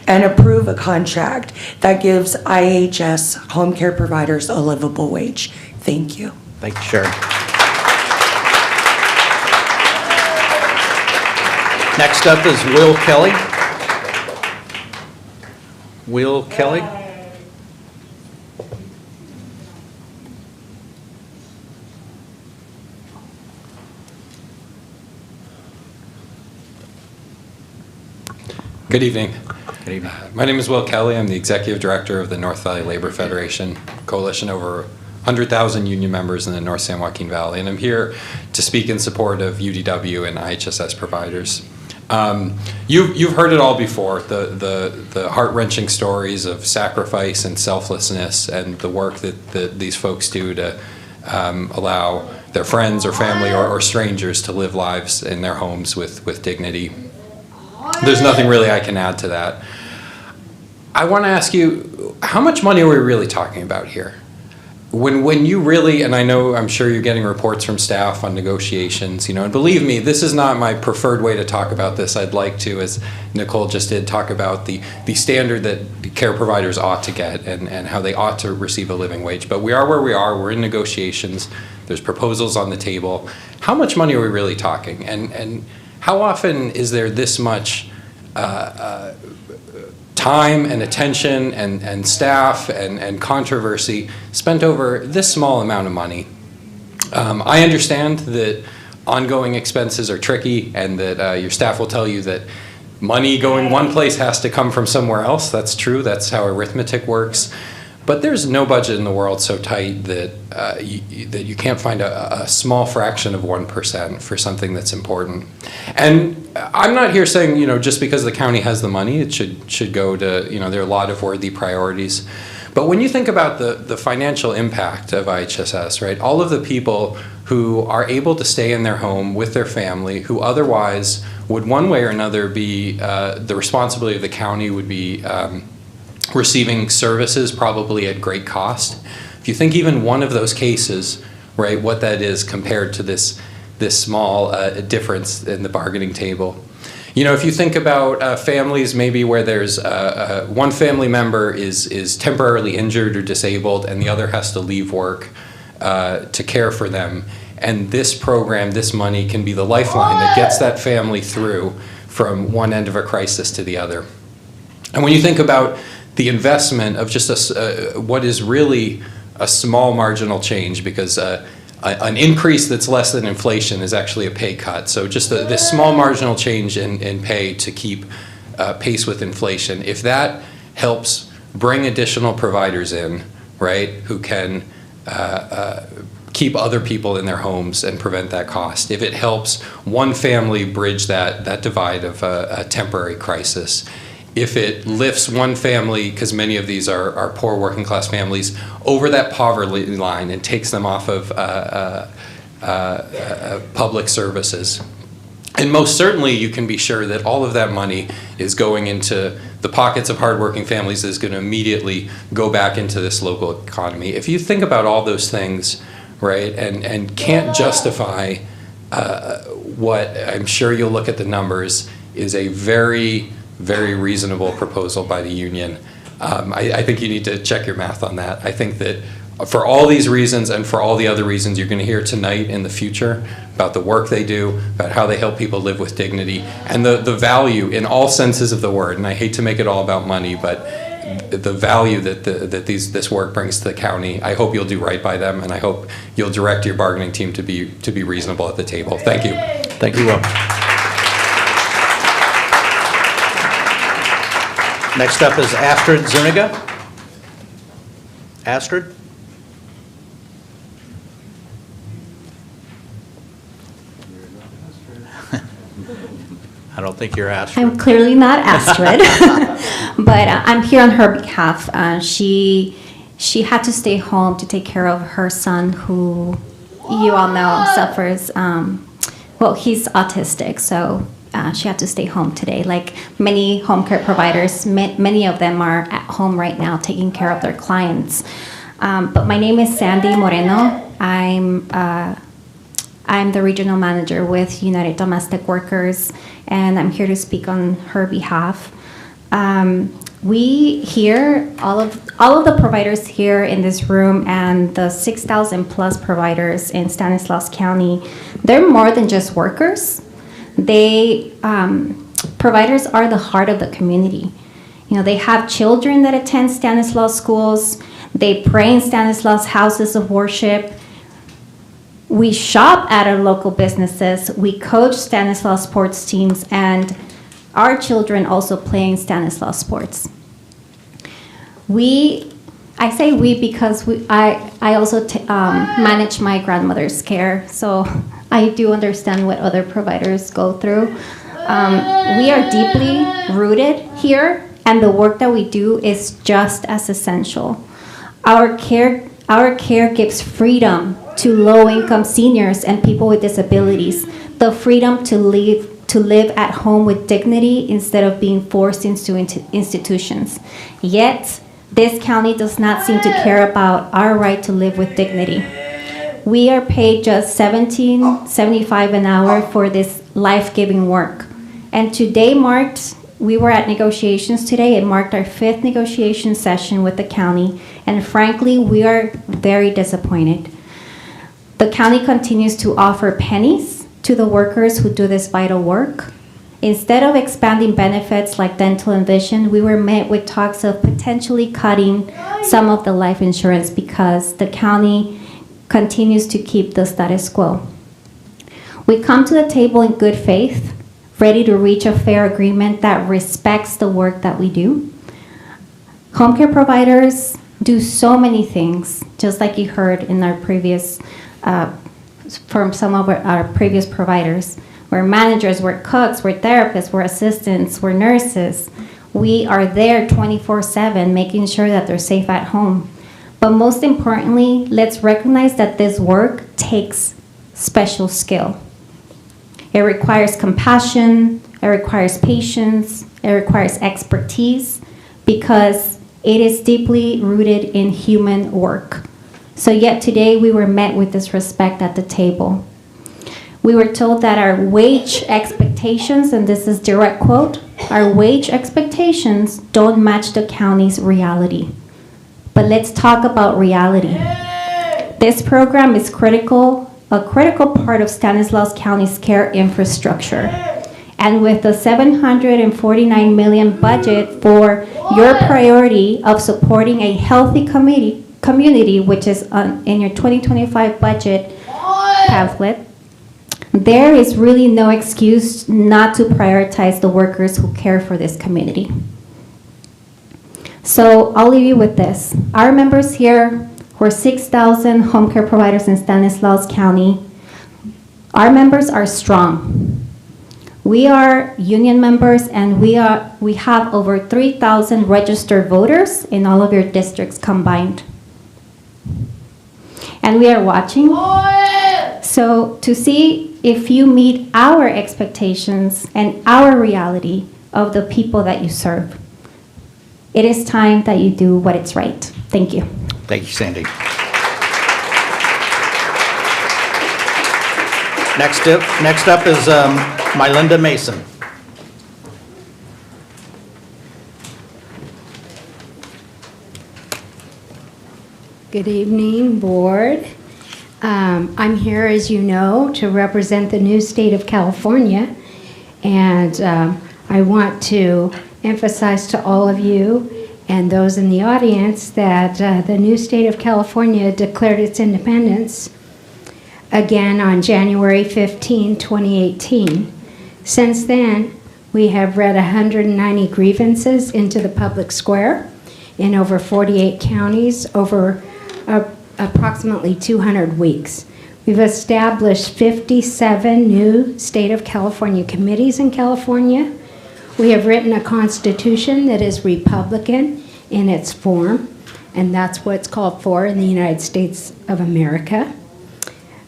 and approve a contract that gives IHS home care providers a livable wage. Thank you. Thank you, Sharon. Next up is Will Kelly. Will Kelly. Good evening. Good evening. My name is Will Kelly. I'm the Executive Director of the North Valley Labor Federation, coalition over 100,000 union members in the North San Joaquin Valley, and I'm here to speak in support of UDW and IHSS providers. You've heard it all before, the heart-wrenching stories of sacrifice and selflessness and the work that these folks do to allow their friends or family or strangers to live lives in their homes with dignity. There's nothing really I can add to that. I want to ask you, how much money are we really talking about here? When you really, and I'm sure you're getting reports from staff on negotiations, and believe me, this is not my preferred way to talk about this. I'd like to, as Nicole just did, talk about the standard that care providers ought to get and how they ought to receive a living wage. But we are where we are. We're in negotiations. There's proposals on the table. How much money are we really talking? And how often is there this much time and attention and staff and controversy spent over this small amount of money? I understand that ongoing expenses are tricky and that your staff will tell you that money going one place has to come from somewhere else. That's true. That's how arithmetic works. But there's no budget in the world so tight that you can't find a small fraction of 1% for something that's important. And I'm not here saying, just because the county has the money, it should go to, there are a lot of worthy priorities. But when you think about the financial impact of IHSS, right, all of the people who are able to stay in their home with their family, who otherwise would one way or another be, the responsibility of the county would be receiving services probably at great cost. If you think even one of those cases, right, what that is compared to this small difference in the bargaining table. If you think about families maybe where there's one family member is temporarily injured or disabled and the other has to leave work to care for them, and this program, this money can be the lifeline that gets that family through from one end of a crisis to the other. And when you think about the investment of just what is really a small marginal change, because an increase that's less than inflation is actually a pay cut. So just this small marginal change in pay to keep pace with inflation, if that helps bring additional providers in, right, who can keep other people in their homes and prevent that cost, if it helps one family bridge that divide of a temporary crisis, if it lifts one family, because many of these are poor working class families, over that poverty line and takes them off of public services. And most certainly you can be sure that all of that money is going into the pockets of hardworking families, is going to immediately go back into this local economy. If you think about all those things, right, and can't justify what, I'm sure you'll look at the numbers, is a very reasonable proposal by the union. I think you need to check your math on that. I think that for all these reasons and for all the other reasons you're going to hear tonight in the future about the work they do, about how they help people live with dignity, and the value in all senses of the word, and I hate to make it all about money, but the value that this work brings to the county, I hope you'll do right by them, and I hope you'll direct your bargaining team to be reasonable at the table. Thank you. Thank you, Will. Next up is Astrid Zuniga. Astrid? I don't think you're Astrid. I'm clearly not Astrid, but I'm here on her behalf. She had to stay home to take care of her son, who you all know suffers. He's autistic, so she had to stay home today. Like many home care providers, many of them are at home right now taking care of their clients. But my name is Sandy Moreno. I'm the regional manager with United Domestic Workers, and I'm here to speak on her behalf. We here, all of the providers here in this room and the 6,000 plus providers in Stanislaus County, they're more than just workers. Providers are the heart of the community. They have children that attend Stanislaus schools. They pray in Stanislaus houses of worship. We shop at our local businesses. We coach Stanislaus sports teams, and our children also playing Stanislaus sports. I say we because I also manage my grandmother's care, so I do understand what other providers go through. We are deeply rooted here, and the work that we do is just as essential. Our care gives freedom to low-income seniors and people with disabilities, the freedom to live at home with dignity instead of being forced into institutions. Yet, this county does not seem to care about our right to live with dignity. We are paid just $17.75 an hour for this life-giving work. And today we were at negotiations today. It marked our 5th negotiation session with the county. And frankly, we are very disappointed. The county continues to offer pennies to the workers who do this vital work. Instead of expanding benefits like dental and vision, we were met with talks of potentially cutting some of the life insurance because the county continues to keep the status quo. We come to the table in good faith, ready to reach a fair agreement that respects the work that we do. Home care providers do so many things, just like you heard in our previous, from some of our previous providers. We're managers, we're cooks, we're therapists, we're assistants, we're nurses. We are there 24/7, making sure that they're safe at home. But most importantly, let's recognize that this work takes special skill. It requires compassion, it requires patience, it requires expertise, because it is deeply rooted in human work. So yet today we were met with disrespect at the table. We were told that our wage expectations, and this is direct quote, our wage expectations don't match the county's reality. But let's talk about reality. This program is a critical part of Stanislaus County's care infrastructure. And with the $749 million budget for your priority of supporting a healthy community, which is in your 2025 budget pamphlet, there is really no excuse not to prioritize the workers who care for this community. So I'll leave you with this. Our members here, we're 6,000 home care providers in Stanislaus County. Our members are strong. We are union members, and we have over 3,000 registered voters in all of your districts combined. And we are watching. So to see if you meet our expectations and our reality of the people that you serve, it is time that you do what is right. Thank you. Thank you, Sandy. Next up is Mylinda Mason. Good evening, board. I'm here, as you know, to represent the new state of California, and I want to emphasize to all of you and those in the audience that the new state of California declared its independence again on January 15, 2018. Since then, we have read 190 grievances into the public square in over 48 counties over approximately 200 weeks. We've established 57 new state of California committees in California. We have written a constitution that is Republican in its form, and that's what it's called for in the United States of America.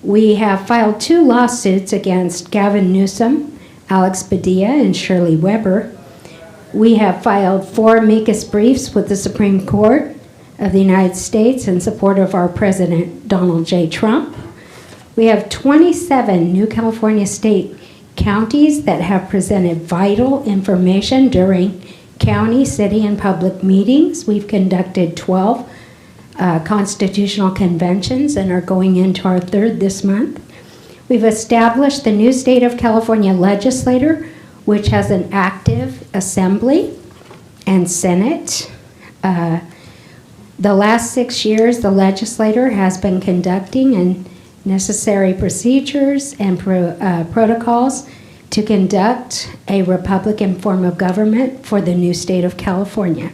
We have filed 2 lawsuits against Gavin Newsom, Alex Padilla, and Shirley Weber. We have filed 4 amicus briefs with the Supreme Court of the United States in support of our President Donald J. Trump. We have 27 new California state counties that have presented vital information during county, city, and public meetings. We've conducted 12 constitutional conventions and are going into our 3rd this month. We've established the new state of California legislature, which has an active assembly and Senate. The last 6 years, the legislature has been conducting necessary procedures and protocols to conduct a Republican form of government for the new state of California.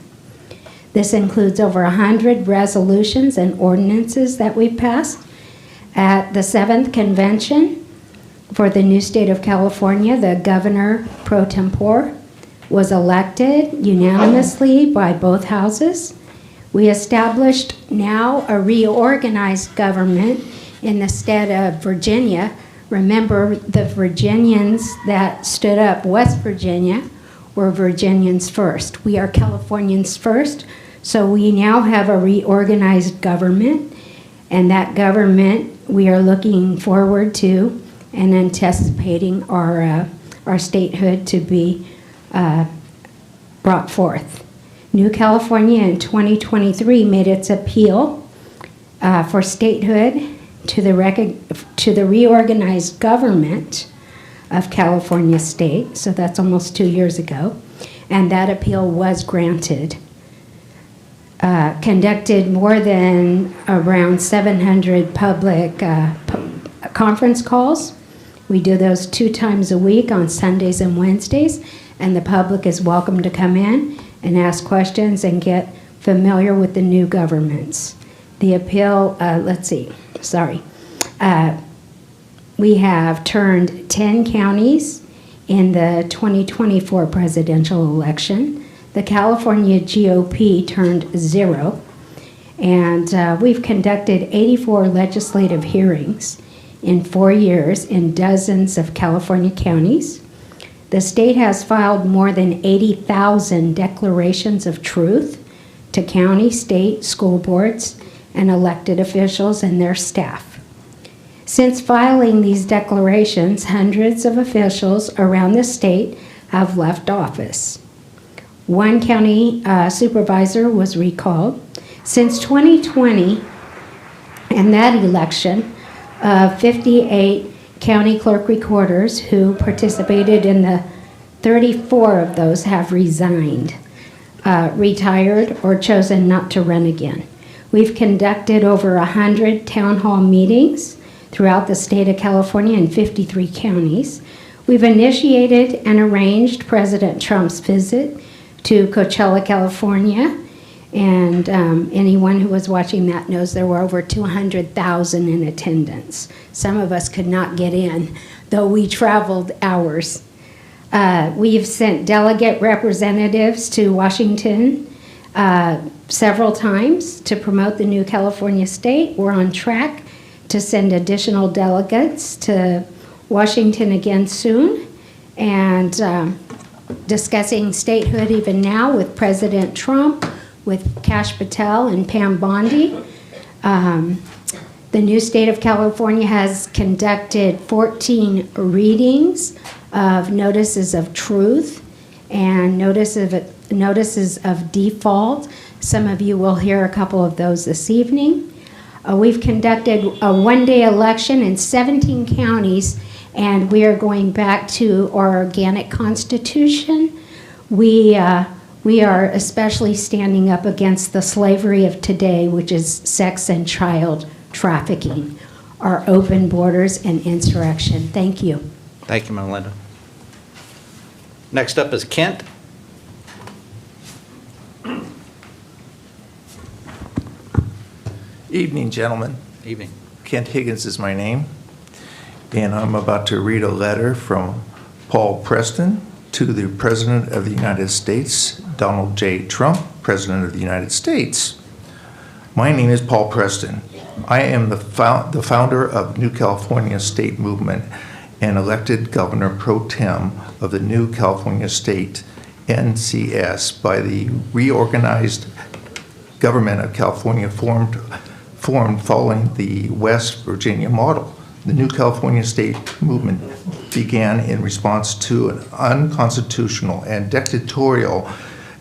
This includes over 100 resolutions and ordinances that we've passed. At the 7th convention for the new state of California, the governor pro tempore was elected unanimously by both houses. We established now a reorganized government in the state of Virginia. Remember, the Virginians that stood up West Virginia were Virginians first. We are Californians first, so we now have a reorganized government, and that government we are looking forward to and anticipating our statehood to be brought forth. New California in 2023 made its appeal for statehood to the reorganized government of California State, so that's almost 2 years ago, and that appeal was granted. Conducted more than around 700 public conference calls. We do those 2 times a week on Sundays and Wednesdays, and the public is welcome to come in and ask questions and get familiar with the new governments. The appeal, we have turned 10 counties in the 2024 presidential election. The California GOP turned 0, and we've conducted 84 legislative hearings in 4 years in dozens of California counties. The state has filed more than 80,000 declarations of truth to county, state, school boards, and elected officials and their staff. Since filing these declarations, hundreds of officials around the state have left office. One county supervisor was recalled. Since 2020 and that election, 58 county clerk recorders who participated in the 34 of those have resigned, retired, or chosen not to run again. We've conducted over 100 town hall meetings throughout the state of California in 53 counties. We've initiated and arranged President Trump's visit to Coachella, California, and anyone who was watching that knows there were over 200,000 in attendance. Some of us could not get in, though we traveled hours. We've sent delegate representatives to Washington several times to promote the new California state. We're on track to send additional delegates to Washington again soon, and discussing statehood even now with President Trump, with Kash Patel and Pam Bondi. The new state of California has conducted 14 readings of notices of truth and notices of default. Some of you will hear a couple of those this evening. We've conducted a one-day election in 17 counties, and we are going back to our organic constitution. We are especially standing up against the slavery of today, which is sex and child trafficking, our open borders and insurrection. Thank you. Thank you, Melinda. Next up is Kent. Evening, gentlemen. Evening. Kent Higgins is my name, and I'm about to read a letter from Paul Preston to the President of the United States, Donald J. Trump, President of the United States. My name is Paul Preston. I am the founder of New California State Movement and elected Governor Pro Tem of the New California State, NCS, by the reorganized government of California formed following the West Virginia model. The New California State Movement began in response to an unconstitutional and dictatorial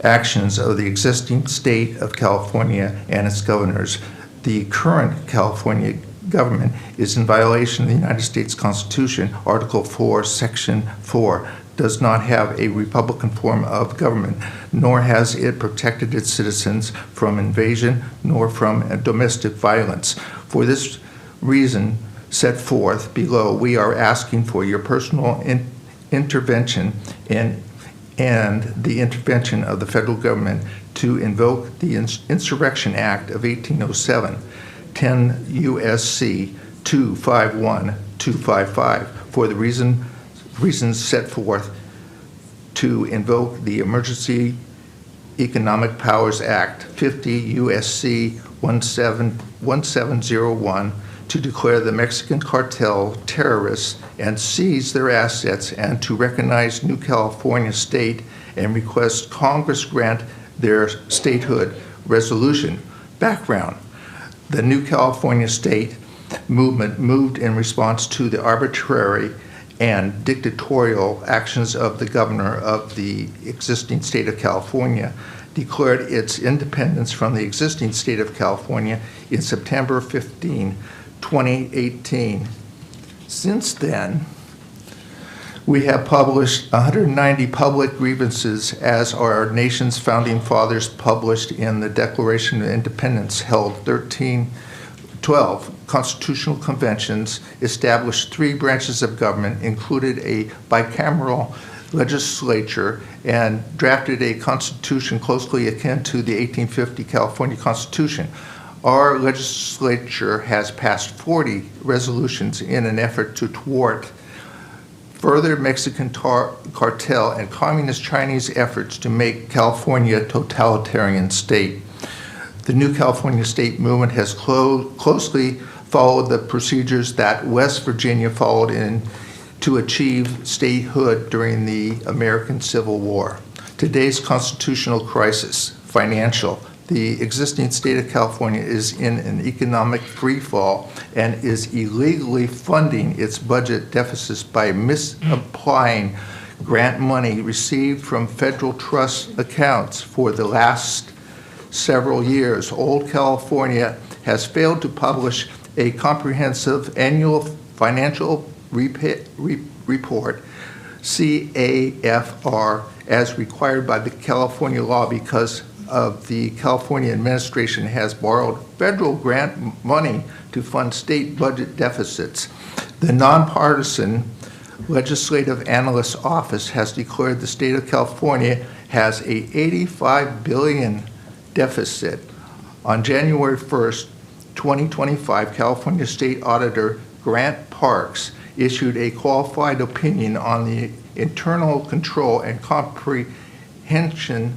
actions of the existing state of California and its governors. The current California government is in violation of the United States Constitution. Article 4, Section 4 does not have a Republican form of government, nor has it protected its citizens from invasion nor from domestic violence. For this reason set forth below, we are asking for your personal intervention and the intervention of the federal government to invoke the Insurrection Act of 1807, 10 U.S.C. 251255, for the reasons set forth to invoke the Emergency Economic Powers Act 50 U.S.C. 1701 to declare the Mexican cartel terrorists and seize their assets, and to recognize New California State and request Congress grant their statehood resolution. Background: the New California State movement moved in response to the arbitrary and dictatorial actions of the governor of the existing state of California, declared its independence from the existing state of California in September 15, 2018. Since then, we have published 190 public grievances, as our nation's founding fathers published in the Declaration of Independence, held 12 constitutional conventions, established 3 branches of government, included a bicameral legislature, and drafted a constitution closely akin to the 1850 California Constitution. Our legislature has passed 40 resolutions in an effort to thwart further Mexican cartel and communist Chinese efforts to make California a totalitarian state. The New California State movement has closely followed the procedures that West Virginia followed in to achieve statehood during the American Civil War. Today's constitutional crisis, financial. The existing state of California is in an economic freefall and is illegally funding its budget deficits by misapplying grant money received from federal trust accounts for the last several years. Old California has failed to publish a comprehensive annual financial report, CAFR, as required by the California law, because of the California administration has borrowed federal grant money to fund state budget deficits. The nonpartisan Legislative Analyst's Office has declared the state of California has a $85 billion deficit. On January 1st, 2025, California State Auditor Grant Parks issued a qualified opinion on the internal control and comprehension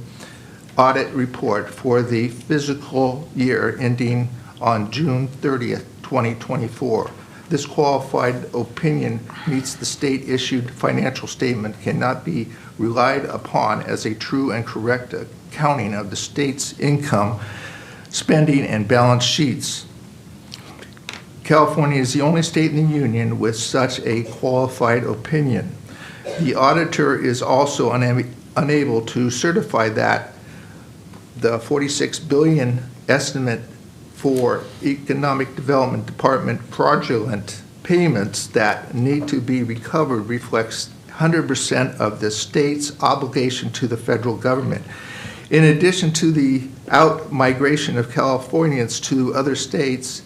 audit report for the fiscal year ending on June 30th, 2024. This qualified opinion meets the state-issued financial statement, cannot be relied upon as a true and correct accounting of the state's income, spending, and balance sheets. California is the only state in the union with such a qualified opinion. The auditor is also unable to certify that the $46 billion estimate for Economic Development Department fraudulent payments that need to be recovered reflects 100% of the state's obligation to the federal government. In addition to the out-migration of Californians to other states,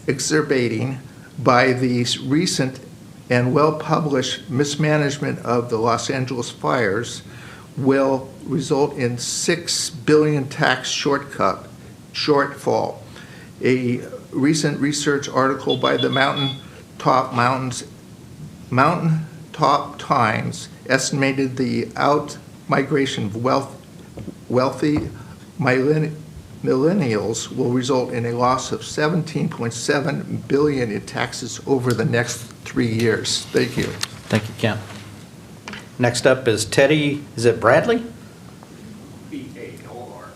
exacerbating by the recent and well-published mismanagement of the Los Angeles fires, will result in $6 billion tax shortfall. A recent research article by the Mountaintop Times estimated the out-migration of wealthy millennials will result in a loss of $17.7 billion in taxes over the next 3 years. Thank you. Thank you, Kent. Next up is Teddy, is it Bradley? B-A-No-R.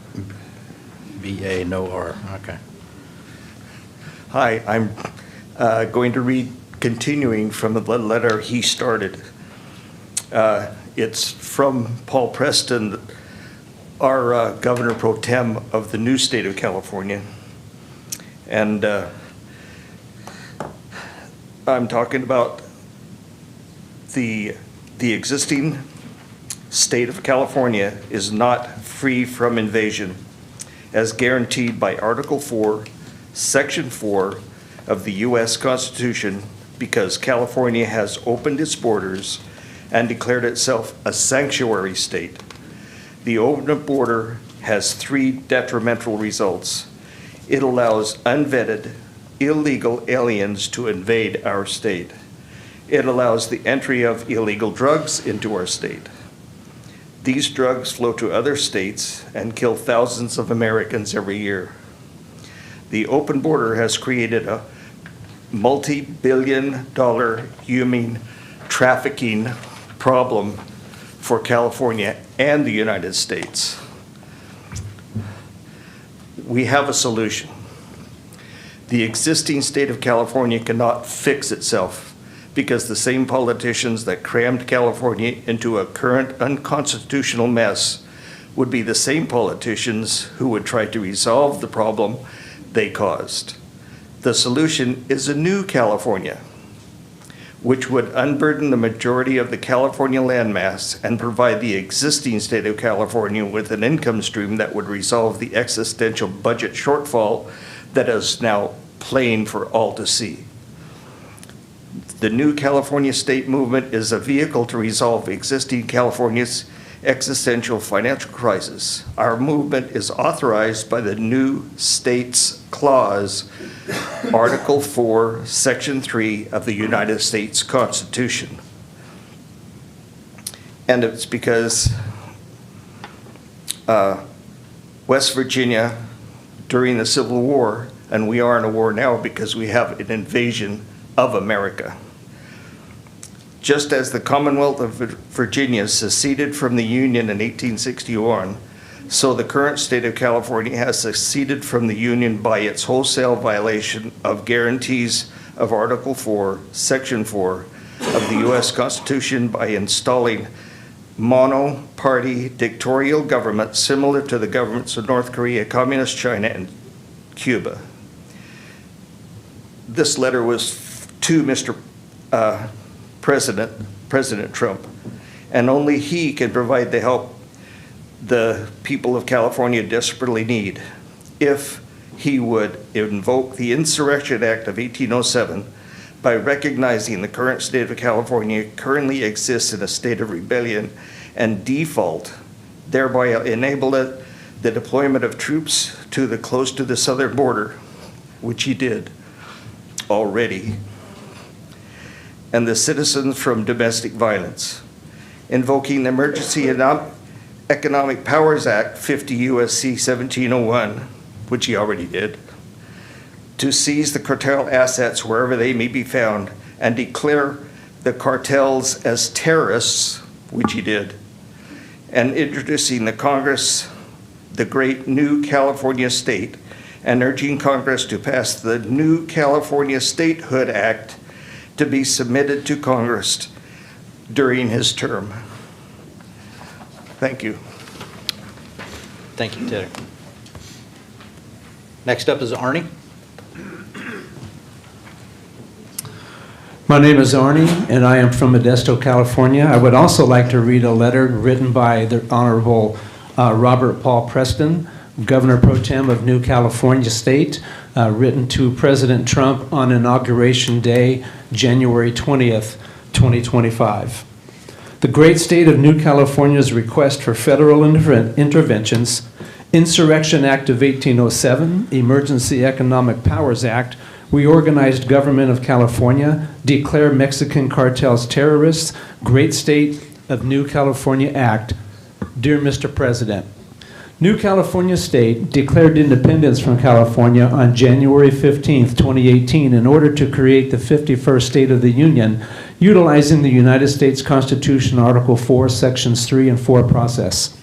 B-A-No-R, okay. Hi, I'm going to read continuing from the letter he started. It's from Paul Preston, our Governor Pro Tem of the new state of California. And I'm talking about the existing state of California is not free from invasion, as guaranteed by Article 4, Section 4 of the U.S. Constitution, because California has opened its borders and declared itself a sanctuary state. The open border has three detrimental results. It allows unvetted, illegal aliens to invade our state. It allows the entry of illegal drugs into our state. These drugs flow to other states and kill thousands of Americans every year. The open border has created a multi-billion-dollar human trafficking problem for California and the United States. We have a solution. The existing state of California cannot fix itself because the same politicians that crammed California into a current unconstitutional mess would be the same politicians who would try to resolve the problem they caused. The solution is a new California, which would unburden the majority of the California landmass and provide the existing state of California with an income stream that would resolve the existential budget shortfall that is now plain for all to see. The new California state movement is a vehicle to resolve existing California's existential financial crisis. Our movement is authorized by the new states clause, Article 4, Section 3 of the United States Constitution. And it's because West Virginia, during the Civil War, and we are in a war now because we have an invasion of America. Just as the Commonwealth of Virginia seceded from the Union in 1861, so the current state of California has seceded from the Union by its wholesale violation of guarantees of Article 4, Section 4 of the U.S. Constitution by installing mono-party dictatorial governments similar to the governments of North Korea, Communist China, and Cuba. This letter was to Mr. President Trump, and only he can provide the help the people of California desperately need. If he would invoke the Insurrection Act of 1807 by recognizing the current state of California currently exists in a state of rebellion and default, thereby enable it the deployment of troops close to the southern border, which he did already, and the citizens from domestic violence, invoking the Emergency Economic Powers Act 50 U.S.C. 1701, which he already did, to seize the cartel assets wherever they may be found and declare the cartels as terrorists, which he did, and introducing the Congress, the great new California state, and urging Congress to pass the new California Statehood Act to be submitted to Congress during his term. Thank you. Thank you, Ted. Next up is Arnie. My name is Arnie, and I am from Modesto, California. I would also like to read a letter written by the Honorable Robert Paul Preston, Governor Pro Tem of New California State, written to President Trump on Inauguration Day, January 20th, 2025. The great state of New California's request for federal interventions, Insurrection Act of 1807, Emergency Economic Powers Act, Reorganized Government of California, Declare Mexican Cartels Terrorists, Great State of New California Act. Dear Mr. President, New California State declared independence from California on January 15, 2018, in order to create the 51st State of the Union, utilizing the United States Constitution, Article 4, Sections 3 and 4 process.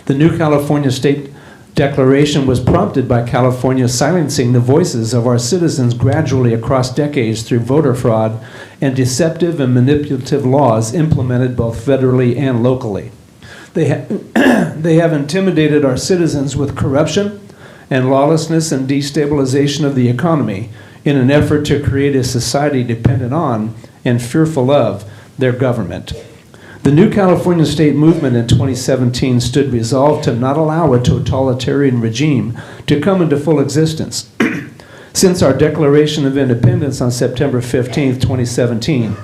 The New California State Declaration was prompted by California silencing the voices of our citizens gradually across decades through voter fraud and deceptive and manipulative laws implemented both federally and locally. They have intimidated our citizens with corruption and lawlessness and destabilization of the economy in an effort to create a society dependent on and fearful of their government. The New California State Movement in 2017 stood resolved to not allow a totalitarian regime to come into full existence. Since our Declaration of Independence on September 15, 2017,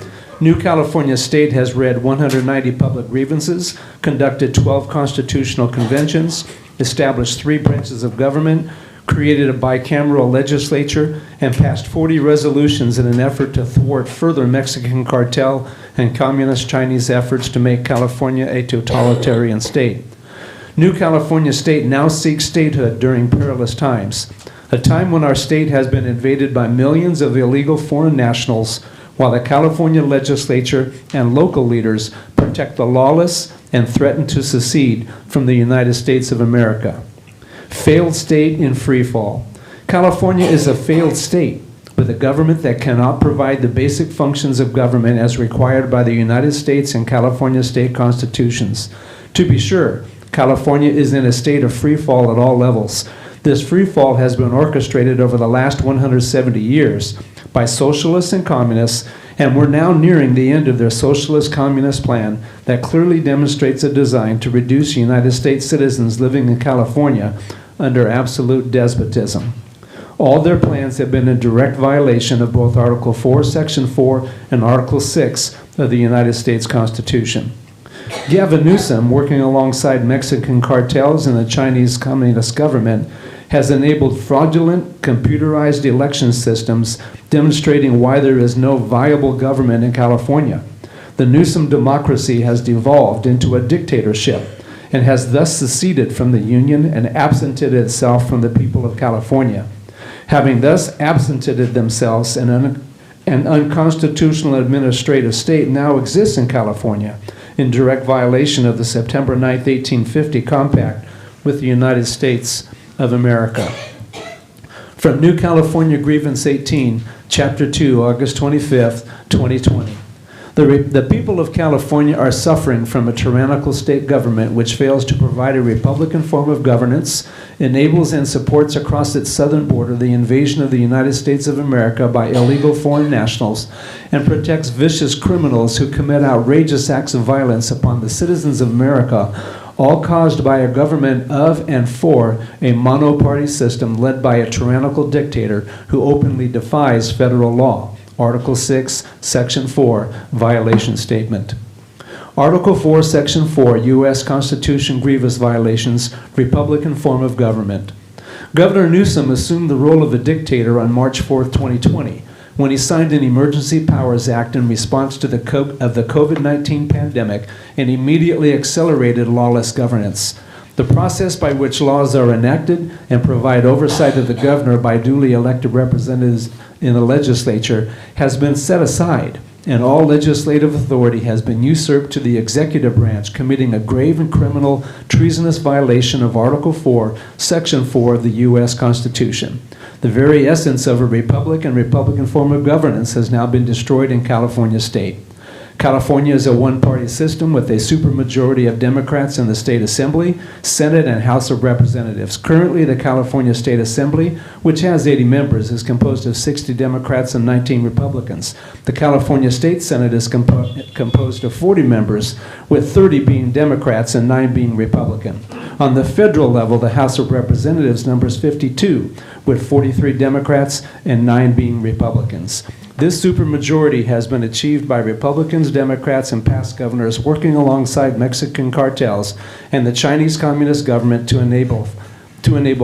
New California State has read 190 public grievances, conducted 12 constitutional conventions, established 3 branches of government, created a bicameral legislature, and passed 40 resolutions in an effort to thwart further Mexican cartel and communist Chinese efforts to make California a totalitarian state. New California State now seeks statehood during perilous times, a time when our state has been invaded by millions of illegal foreign nationals, while the California legislature and local leaders protect the lawless and threaten to secede from the United States of America. Failed state in free fall. California is a failed state with a government that cannot provide the basic functions of government as required by the United States and California state constitutions. To be sure, California is in a state of free fall at all levels. This free fall has been orchestrated over the last 170 years by socialists and communists, and we're now nearing the end of their socialist communist plan that clearly demonstrates a design to reduce United States citizens living in California under absolute despotism. All their plans have been in direct violation of both Article 4, Section 4, and Article 6 of the United States Constitution. Gavin Newsom, working alongside Mexican cartels and the Chinese Communist government, has enabled fraudulent, computerized election systems, demonstrating why there is no viable government in California. The Newsom democracy has devolved into a dictatorship and has thus seceded from the Union and absented itself from the people of California. Having thus absented themselves, an unconstitutional administrative state now exists in California in direct violation of the September 9, 1850 compact with the United States of America. From New California Grievance 18, Chapter 2, August 25th, 2020. The people of California are suffering from a tyrannical state government which fails to provide a Republican form of governance, enables and supports across its southern border the invasion of the United States of America by illegal foreign nationals, and protects vicious criminals who commit outrageous acts of violence upon the citizens of America, all caused by a government of and for a monoparty system led by a tyrannical dictator who openly defies federal law. Article 6, Section 4, violation statement. Article 4, Section 4, U.S. Constitution grievous violations, Republican form of government. Governor Newsom assumed the role of a dictator on March 4, 2020, when he signed an Emergency Powers Act in response to the COVID-19 pandemic and immediately accelerated lawless governance. The process by which laws are enacted and provide oversight of the governor by duly elected representatives in the legislature has been set aside, and all legislative authority has been usurped to the executive branch, committing a grave and criminal treasonous violation of Article 4, Section 4 of the U.S. Constitution. The very essence of a republic and Republican form of governance has now been destroyed in California state. California is a one-party system with a supermajority of Democrats in the State Assembly, Senate, and House of Representatives. Currently, the California State Assembly, which has 80 members, is composed of 60 Democrats and 19 Republicans. The California State Senate is composed of 40 members, with 30 being Democrats and 9 being Republican. On the federal level, the House of Representatives numbers 52, with 43 Democrats and 9 being Republicans. This supermajority has been achieved by Republicans, Democrats, and past governors working alongside Mexican cartels and the Chinese Communist government to enable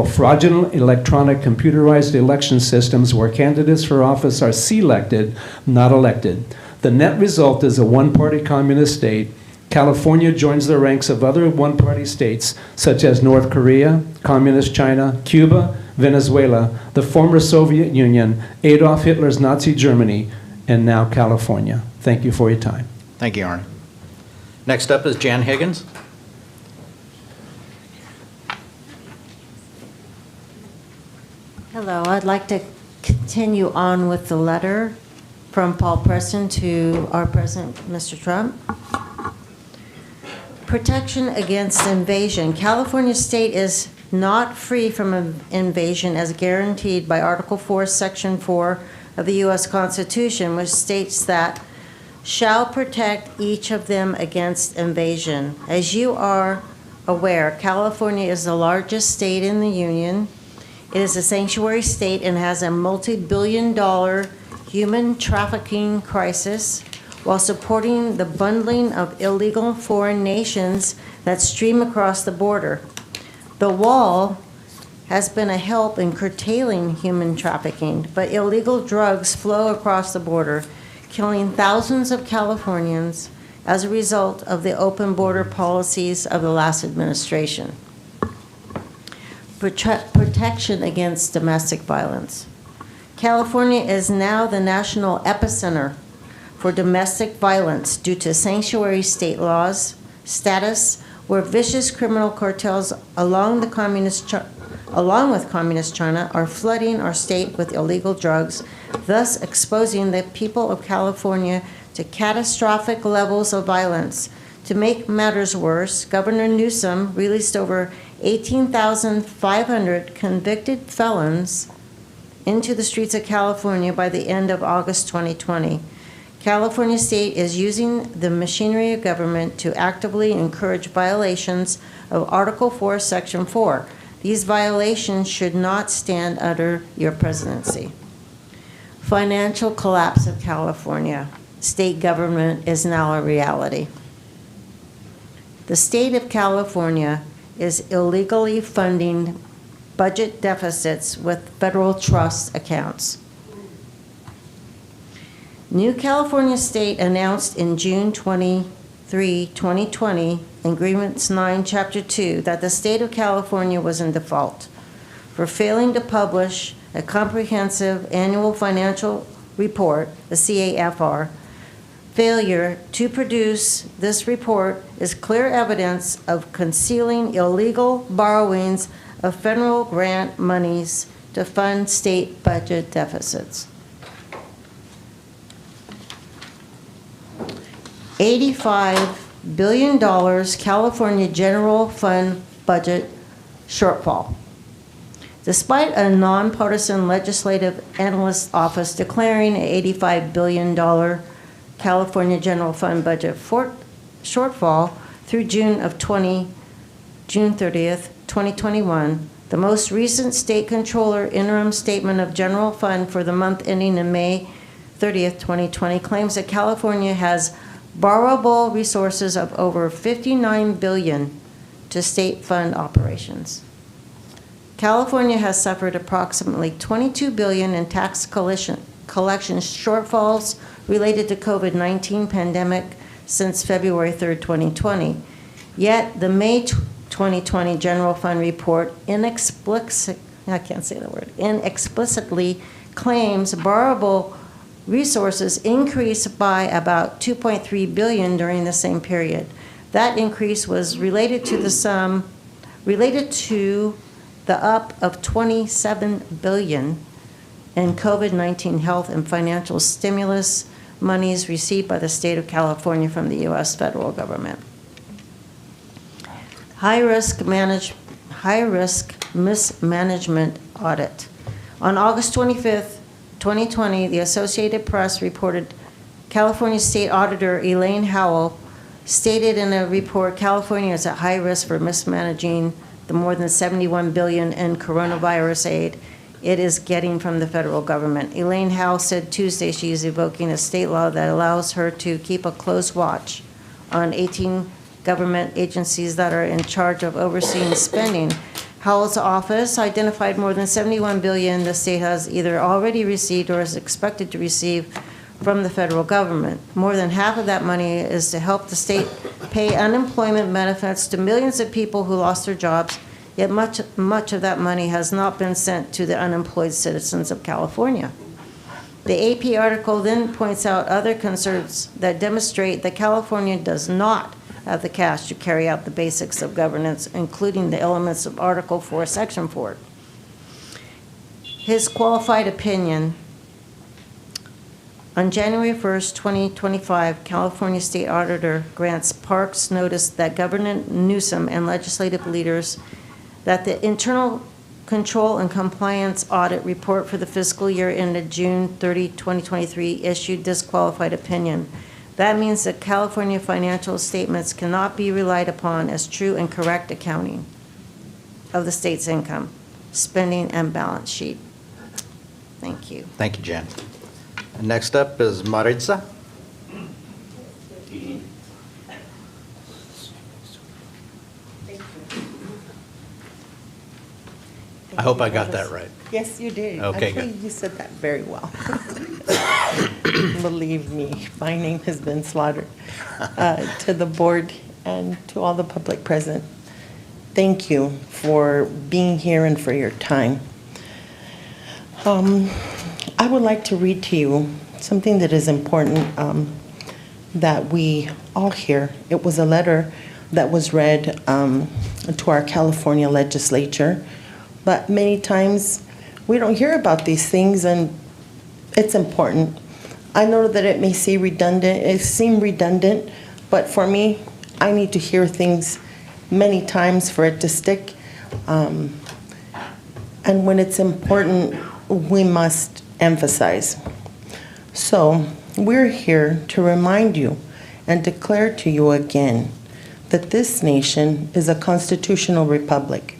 fraudulent electronic computerized election systems where candidates for office are selected, not elected. The net result is a one-party communist state. California joins the ranks of other one-party states such as North Korea, Communist China, Cuba, Venezuela, the former Soviet Union, Adolf Hitler's Nazi Germany, and now California. Thank you for your time. Thank you, Arne. Next up is Jan Higgins. Hello, I'd like to continue on with the letter from Paul Preston to our President, Mr. Trump. Protection against invasion. California state is not free from invasion as guaranteed by Article 4, Section 4 of the U.S. Constitution, which states that shall protect each of them against invasion. As you are aware, California is the largest state in the Union. It is a sanctuary state and has a multi-billion-dollar human trafficking crisis while supporting the bundling of illegal foreign nations that stream across the border. The wall has been a help in curtailing human trafficking, but illegal drugs flow across the border, killing thousands of Californians as a result of the open border policies of the last administration. Protection against domestic violence. California is now the national epicenter for domestic violence due to sanctuary state laws status, where vicious criminal cartels along with communist China are flooding our state with illegal drugs, thus exposing the people of California to catastrophic levels of violence. To make matters worse, Governor Newsom released over 18,500 convicted felons into the streets of California by the end of August 2020. California State is using the machinery of government to actively encourage violations of Article 4, Section 4. These violations should not stand under your presidency. Financial collapse of California. State government is now a reality. The state of California is illegally funding budget deficits with federal trust accounts. New California State announced in June 23, 2020, in Grievance 9, Chapter 2, that the state of California was in default for failing to publish a comprehensive annual financial report, the CAFR. Failure to produce this report is clear evidence of concealing illegal borrowings of federal grant monies to fund state budget deficits. $85 billion California General Fund budget shortfall. Despite a nonpartisan legislative analyst office declaring an $85 billion California General Fund budget shortfall through June 30th, 2021, the most recent state controller interim statement of general fund for the month ending in May 30th, 2020 claims that California has borrowable resources of over $59 billion to state fund operations. California has suffered approximately $22 billion in tax collection shortfalls related to COVID-19 pandemic since February 3rd, 2020. Yet the May 2020 General Fund report inexplicitly claims borrowable resources increased by about $2.3 billion during the same period. That increase was related to the up of $27 billion in COVID-19 health and financial stimulus monies received by the state of California from the U.S. federal government. High-risk mismanagement audit. On August 25th, 2020, the Associated Press reported California State Auditor Elaine Howell stated in a report California is at high risk for mismanaging the more than $71 billion in coronavirus aid it is getting from the federal government. Elaine Howell said Tuesday she is evoking a state law that allows her to keep a close watch on 18 government agencies that are in charge of overseeing spending. Howell's office identified more than $71 billion the state has either already received or is expected to receive from the federal government. More than half of that money is to help the state pay unemployment benefits to millions of people who lost their jobs, yet much of that money has not been sent to the unemployed citizens of California. The AP article then points out other concerns that demonstrate that California does not have the cash to carry out the basics of governance, including the elements of Article 4, Section 4. His qualified opinion. On January 1st, 2025, California State Auditor grants Parks notice that Governor Newsom and legislative leaders that the Internal Control and Compliance Audit Report for the fiscal year ended June 30, 2023 issued disqualified opinion. That means that California financial statements cannot be relied upon as true and correct accounting of the state's income. spending and balance sheet. Thank you. Thank you, Jan. And next up is Maritza. I hope I got that right. Yes, you did. Okay, Actually, good. you said that very well. Believe me, my name has been slaughtered. To the board and to all the public present, thank you for being here and for your time. I would like to read to you something that is important that we all hear. It was a letter that was read to our California legislature, but many times we don't hear about these things, and it's important. I know that it may seem redundant, but for me, I need to hear things many times for it to stick. And when it's important, we must emphasize. So we're here to remind you and declare to you again that this nation is a constitutional republic.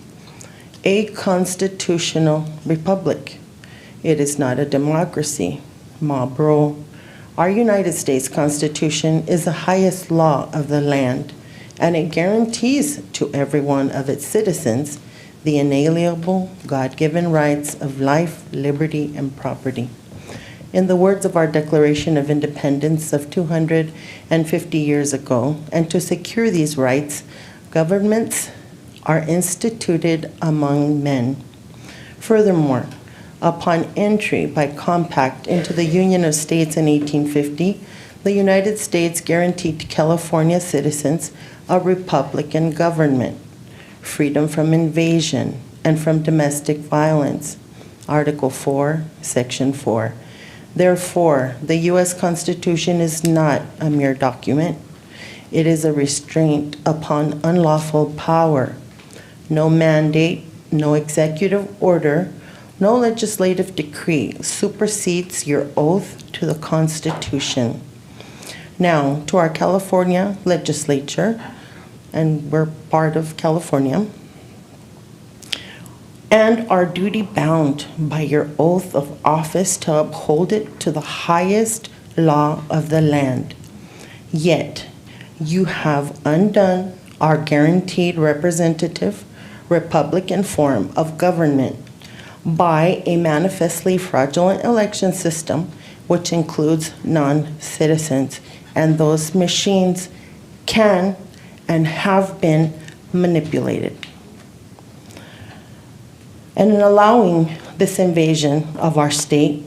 A constitutional republic. It is not a democracy. Mob rule. Our United States Constitution is the highest law of the land, and it guarantees to every one of its citizens the inalienable God-given rights of life, liberty, and property. In the words of our Declaration of Independence of 250 years ago, and to secure these rights, governments are instituted among men. Furthermore, upon entry by compact into the Union of States in 1850, the United States guaranteed to California citizens a republican government, freedom from invasion and from domestic violence. Article 4, Section 4. Therefore, the U.S. Constitution is not a mere document. It is a restraint upon unlawful power. No mandate, no executive order, no legislative decree supersedes your oath to the Constitution. Now, to our California legislature, and we're part of California, and are duty bound by your oath of office to uphold it to the highest law of the land. Yet, you have undone our guaranteed representative Republican form of government by a manifestly fraudulent election system, which includes non-citizens, and those machines can and have been manipulated. And in allowing this invasion of our state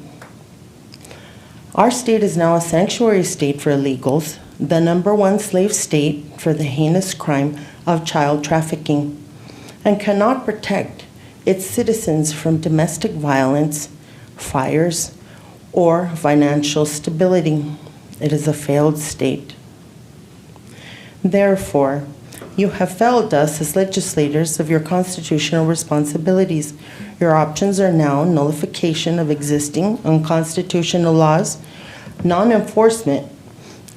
is now a sanctuary state for illegals, the #1 slave state for the heinous crime of child trafficking, and cannot protect its citizens from domestic violence, fires, or financial stability. It is a failed state. Therefore, you have failed us as legislators of your constitutional responsibilities. Your options are now nullification of existing unconstitutional laws, non-enforcement,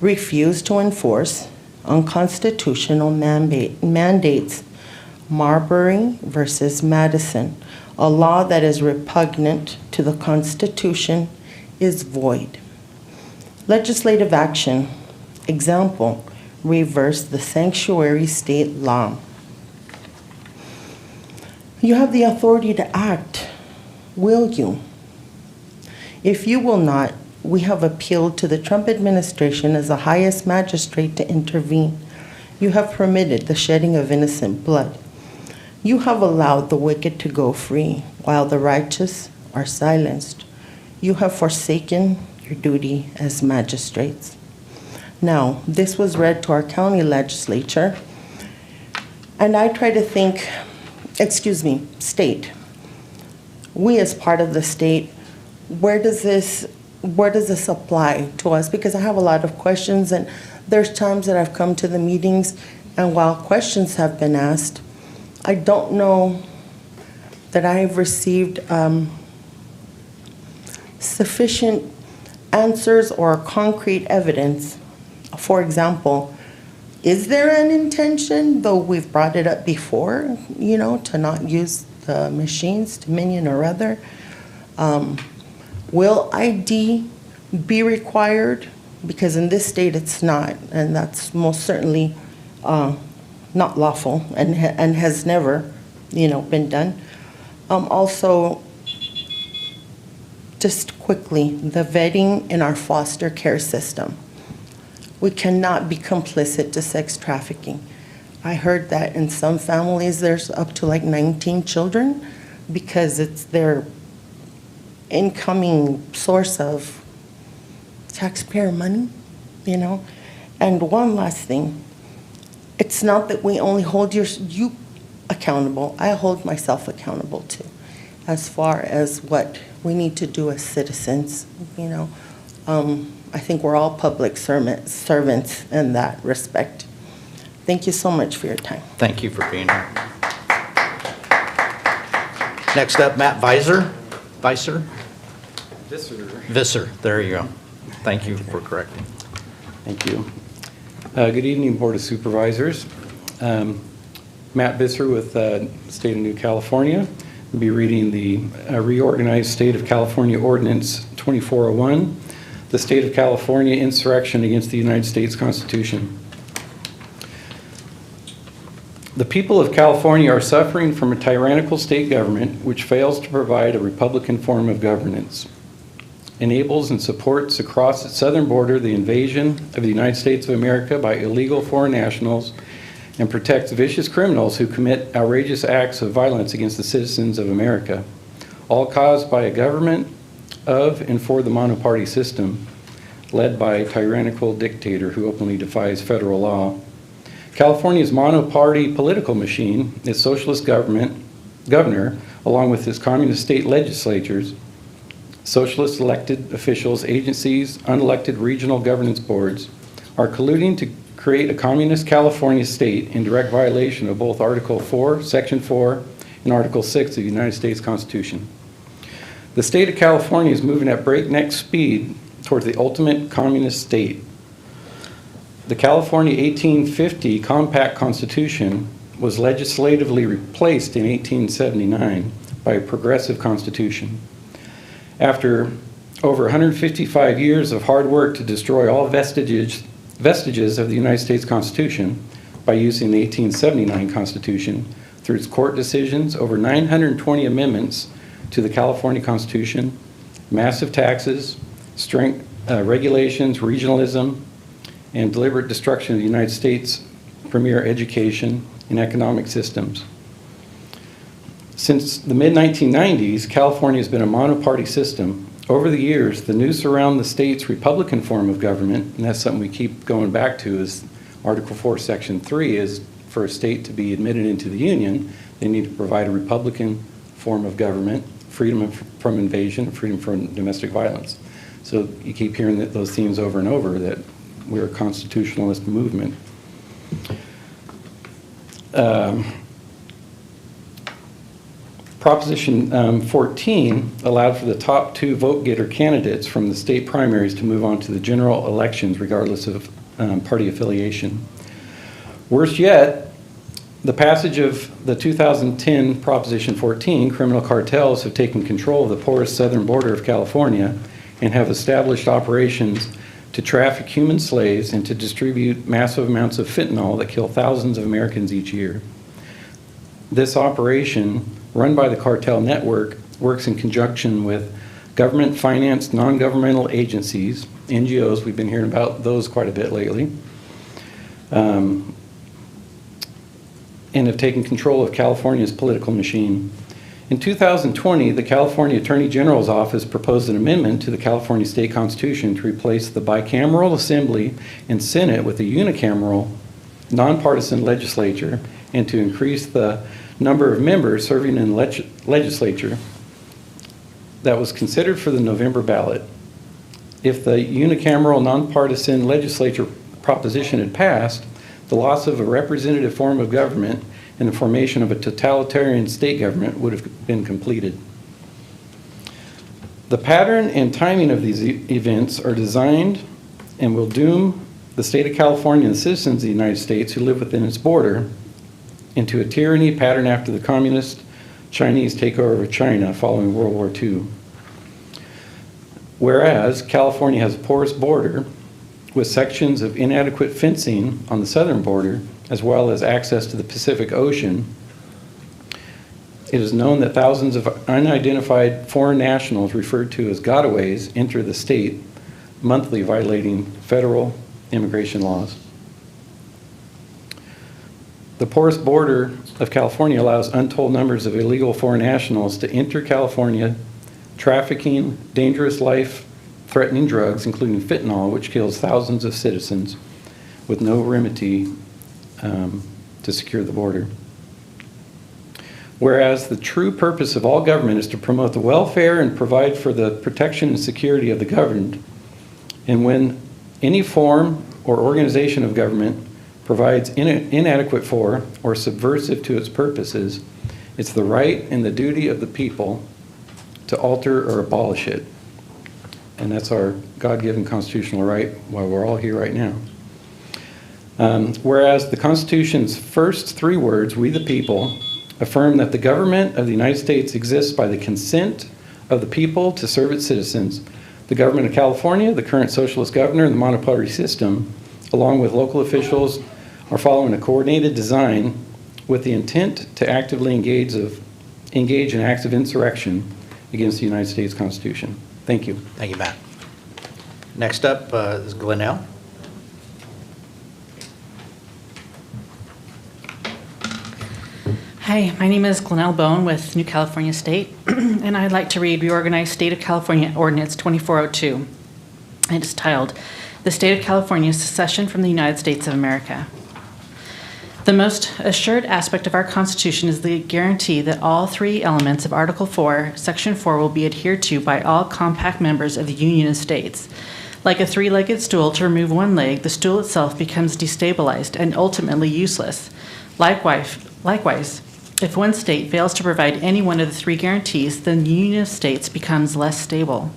refuse to enforce unconstitutional mandates. Marbury versus Madison, a law that is repugnant to the Constitution is void. Legislative action, example, reverse the sanctuary state law. You have the authority to act. Will you? If you will not, we have appealed to the Trump administration as the highest magistrate to intervene. You have permitted the shedding of innocent blood. You have allowed the wicked to go free while the righteous are silenced. You have forsaken your duty as magistrates. Now, this was read to our county legislature, and I try to think, state. We as part of the state, where does this apply to us? Because I have a lot of questions, and there's times that I've come to the meetings, and while questions have been asked, I don't know that I've received sufficient answers or concrete evidence. For example, is there an intention, though we've brought it up before, to not use the machines, Dominion or other. Will ID be required? Because in this state, it's not, and that's most certainly not lawful and has never, been done. Also, just quickly, the vetting in our foster care system. We cannot be complicit to sex trafficking. I heard that in some families, there's up to like 19 children because it's their incoming source of taxpayer money, And one last thing. It's not that we only hold you accountable. I hold myself accountable too, as far as what we need to do as citizens, I think we're all public servants in that respect. Thank you so much for your time. Thank you for being here. Next up, Matt Visser. Visser, there you go. Thank you for correcting. Thank you. Good evening, Board of Supervisors. Matt Visser with the State of New California. I'll be reading the Reorganized State of California Ordinance 2401, the State of California Insurrection Against the United States Constitution. The people of California are suffering from a tyrannical state government which fails to provide a Republican form of governance, enables and supports across its southern border the invasion of the United States of America by illegal foreign nationals, and protects vicious criminals who commit outrageous acts of violence against the citizens of America, all caused by a government of and for the monoparty system, led by a tyrannical dictator who openly defies federal law. California's monoparty political machine, its socialist governor, along with its communist state legislatures, socialist elected officials, agencies, unelected regional governance boards, are colluding to create a communist California state in direct violation of both Article 4, Section 4, and Article 6 of the United States Constitution. The state of California is moving at breakneck speed towards the ultimate communist state. The California 1850 Compact Constitution was legislatively replaced in 1879 by a progressive constitution. After over 155 years of hard work to destroy all vestiges of the United States Constitution by using the 1879 Constitution through its court decisions, over 920 amendments to the California Constitution, massive taxes, regulations, regionalism, and deliberate destruction of the United States' premier education and economic systems. Since the mid-1990s, California has been a monoparty system. Over the years, the noose around the state's Republican form of government, and that's something we keep going back to, is Article 4, Section 3, is for a state to be admitted into the Union, they need to provide a Republican form of government, freedom from invasion, freedom from domestic violence. So you keep hearing those themes over and over, that we're a constitutionalist movement. Proposition 14 allowed for the top 2 vote-getter candidates from the state primaries to move on to the general elections regardless of party affiliation. Worse yet, the passage of the 2010 Proposition 14, criminal cartels have taken control of the porous southern border of California and have established operations to traffic human slaves and to distribute massive amounts of fentanyl that kill thousands of Americans each year. This operation, run by the cartel network, works in conjunction with government-financed non-governmental agencies, NGOs, we've been hearing about those quite a bit lately, and have taken control of California's political machine. In 2020, the California Attorney General's office proposed an amendment to the California State Constitution to replace the bicameral Assembly and Senate with a unicameral, nonpartisan legislature, and to increase the number of members serving in the legislature that was considered for the November ballot. If the unicameral nonpartisan legislature proposition had passed, the loss of a representative form of government and the formation of a totalitarian state government would have been completed. The pattern and timing of these events are designed and will doom the state of California and the citizens of the United States who live within its border into a tyranny patterned after the communist Chinese takeover of China following World War II. Whereas California has a porous border with sections of inadequate fencing on the southern border, as well as access to the Pacific Ocean, it is known that thousands of unidentified foreign nationals, referred to as gotaways, enter the state monthly, violating federal immigration laws. The porous border of California allows untold numbers of illegal foreign nationals to enter California, trafficking dangerous life-threatening drugs, including fentanyl, which kills thousands of citizens, with no remedy to secure the border. Whereas the true purpose of all government is to promote the welfare and provide for the protection and security of the governed, and when any form or organization of government provides inadequate for or subversive to its purposes, it's the right and the duty of the people to alter or abolish it. And that's our God-given constitutional right while we're all here right now. Whereas the Constitution's first three words, "we the people," affirm that the government of the United States exists by the consent of the people to serve its citizens. The government of California, the current socialist governor, and the monoparty system, along with local officials, are following a coordinated design with the intent to actively engage in acts of insurrection against the United States Constitution. Thank you. Thank you, Matt. Next up is Glenelle. Hi, my name is Glenelle Bone with New California State, and I'd like to read Reorganized State of California Ordinance 2402. It is titled, "The State of California's Secession from the United States of America." The most assured aspect of our Constitution is the guarantee that all three elements of Article 4, Section 4 will be adhered to by all compact members of the Union of States. Like a three-legged stool, to remove one leg, the stool itself becomes destabilized and ultimately useless. Likewise, if one state fails to provide any one of the three guarantees, then the Union of States becomes less stable.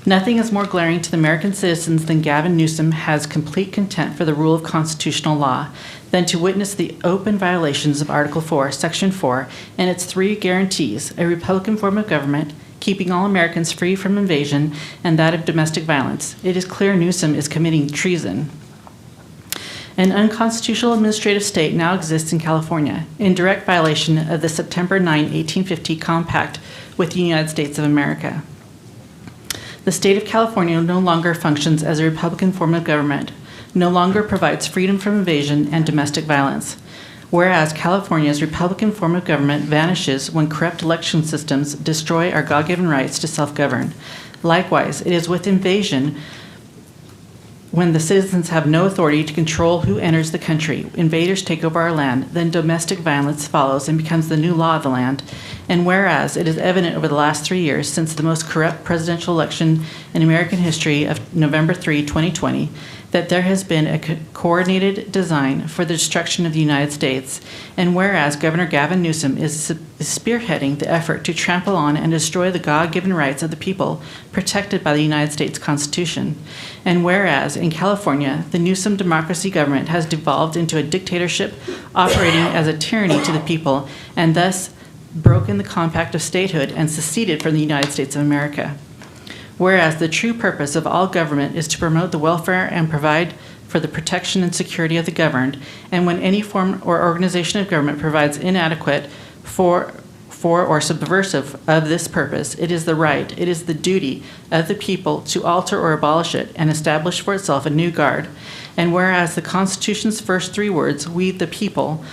Nothing is more glaring to the American citizens than Gavin Newsom has complete contempt for the rule of constitutional law than to witness the open violations of Article 4, Section 4, and its three guarantees: a Republican form of government, keeping all Americans free from invasion, and that of domestic violence. It is clear Newsom is committing treason. An unconstitutional administrative state now exists in California, in direct violation of the September 9, 1850 Compact with the United States of America. The state of California no longer functions as a Republican form of government, no longer provides freedom from invasion and domestic violence. Whereas California's Republican form of government vanishes when corrupt election systems destroy our God-given rights to self-govern. Likewise, it is with invasion when the citizens have no authority to control who enters the country, invaders take over our land, then domestic violence follows and becomes the new law of the land. And whereas it is evident over the last 3 years since the most corrupt presidential election in American history of November 3, 2020, that there has been a coordinated design for the destruction of the United States, and whereas Governor Gavin Newsom is spearheading the effort to trample on and destroy the God-given rights of the people protected by the United States Constitution, and whereas in California, the Newsom democracy government has devolved into a dictatorship operating as a tyranny to the people, and thus broken the compact of statehood and seceded from the United States of America. Whereas the true purpose of all government is to promote the welfare and provide for the protection and security of the governed, and when any form or organization of government provides inadequate for or subversive of this purpose, it is the right, it is the duty of the people to alter or abolish it and establish for itself a new guard. And whereas the Constitution's first three words, "we the people,"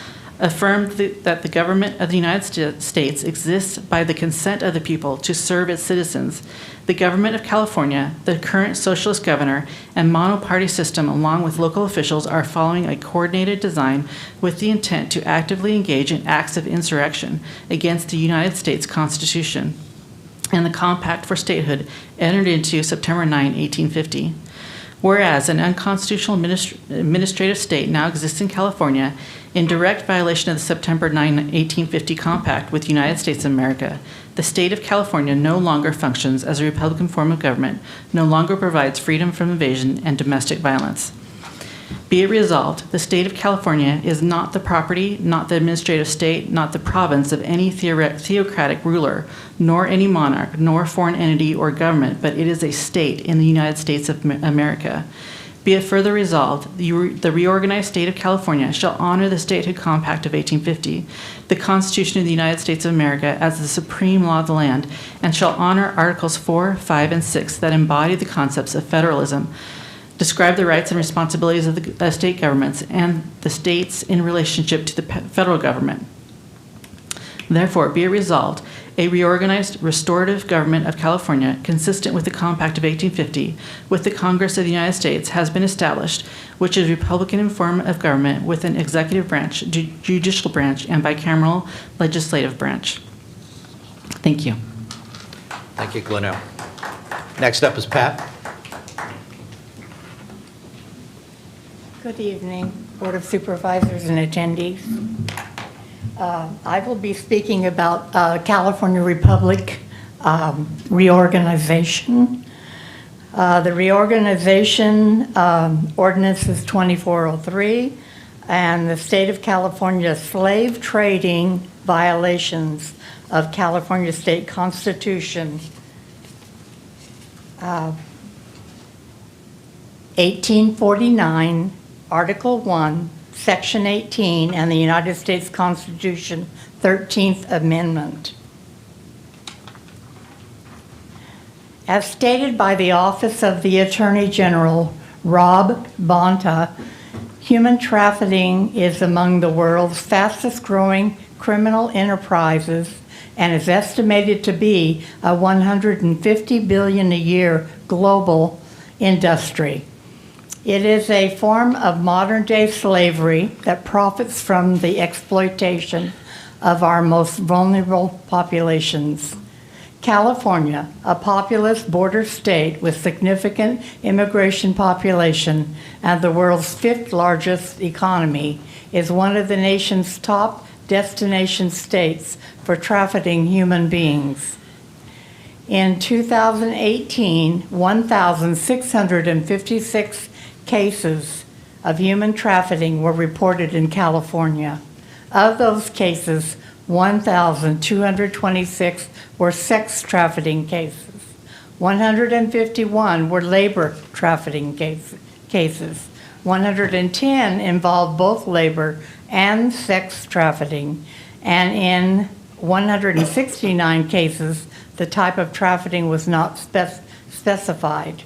affirmed that the government of the United States exists by the consent of the people to serve its citizens, the government of California, the current socialist governor, and monoparty system, along with local officials, are following a coordinated design with the intent to actively engage in acts of insurrection against the United States Constitution and the Compact for Statehood entered into September 9, 1850. Whereas an unconstitutional administrative state now exists in California in direct violation of the September 9, 1850 Compact with the United States of America, the state of California no longer functions as a Republican form of government, no longer provides freedom from invasion and domestic violence. Be it resolved, the state of California is not the property, not the administrative state, not the province of any theocratic ruler, nor any monarch, nor foreign entity or government, but it is a state in the United States of America. Be it further resolved, the reorganized state of California shall honor the Statehood Compact of 1850, the Constitution of the United States of America as the supreme law of the land, and shall honor Articles 4, 5, and 6 that embody the concepts of federalism, describe the rights and responsibilities of the state governments and the states in relationship to the federal government. Therefore, be it resolved, a reorganized, restorative government of California, consistent with the Compact of 1850, with the Congress of the United States, has been established, which is Republican in form of government with an executive branch, judicial branch, and bicameral legislative branch. Thank you. Thank you, Glenelle. Next up is Pat. Good evening, Board of Supervisors and attendees. I will be speaking about California Republic reorganization. The reorganization ordinance is 2403, and the State of California slave trading violations of California State Constitution 1849, Article 1, Section 18, and the United States Constitution 13th Amendment. As stated by the Office of the Attorney General, Rob Bonta, human trafficking is among the world's fastest growing criminal enterprises and is estimated to be a $150 billion a year global industry. It is a form of modern-day slavery that profits from the exploitation of our most vulnerable populations. California, a populous border state with significant immigration population and the world's fifth largest economy, is one of the nation's top destination states for trafficking human beings. In 2018, 1,656 cases of human trafficking were reported in California. Of those cases, 1,226 were sex trafficking cases. 151 were labor trafficking cases. 110 involved both labor and sex trafficking. And in 169 cases, the type of trafficking was not specified.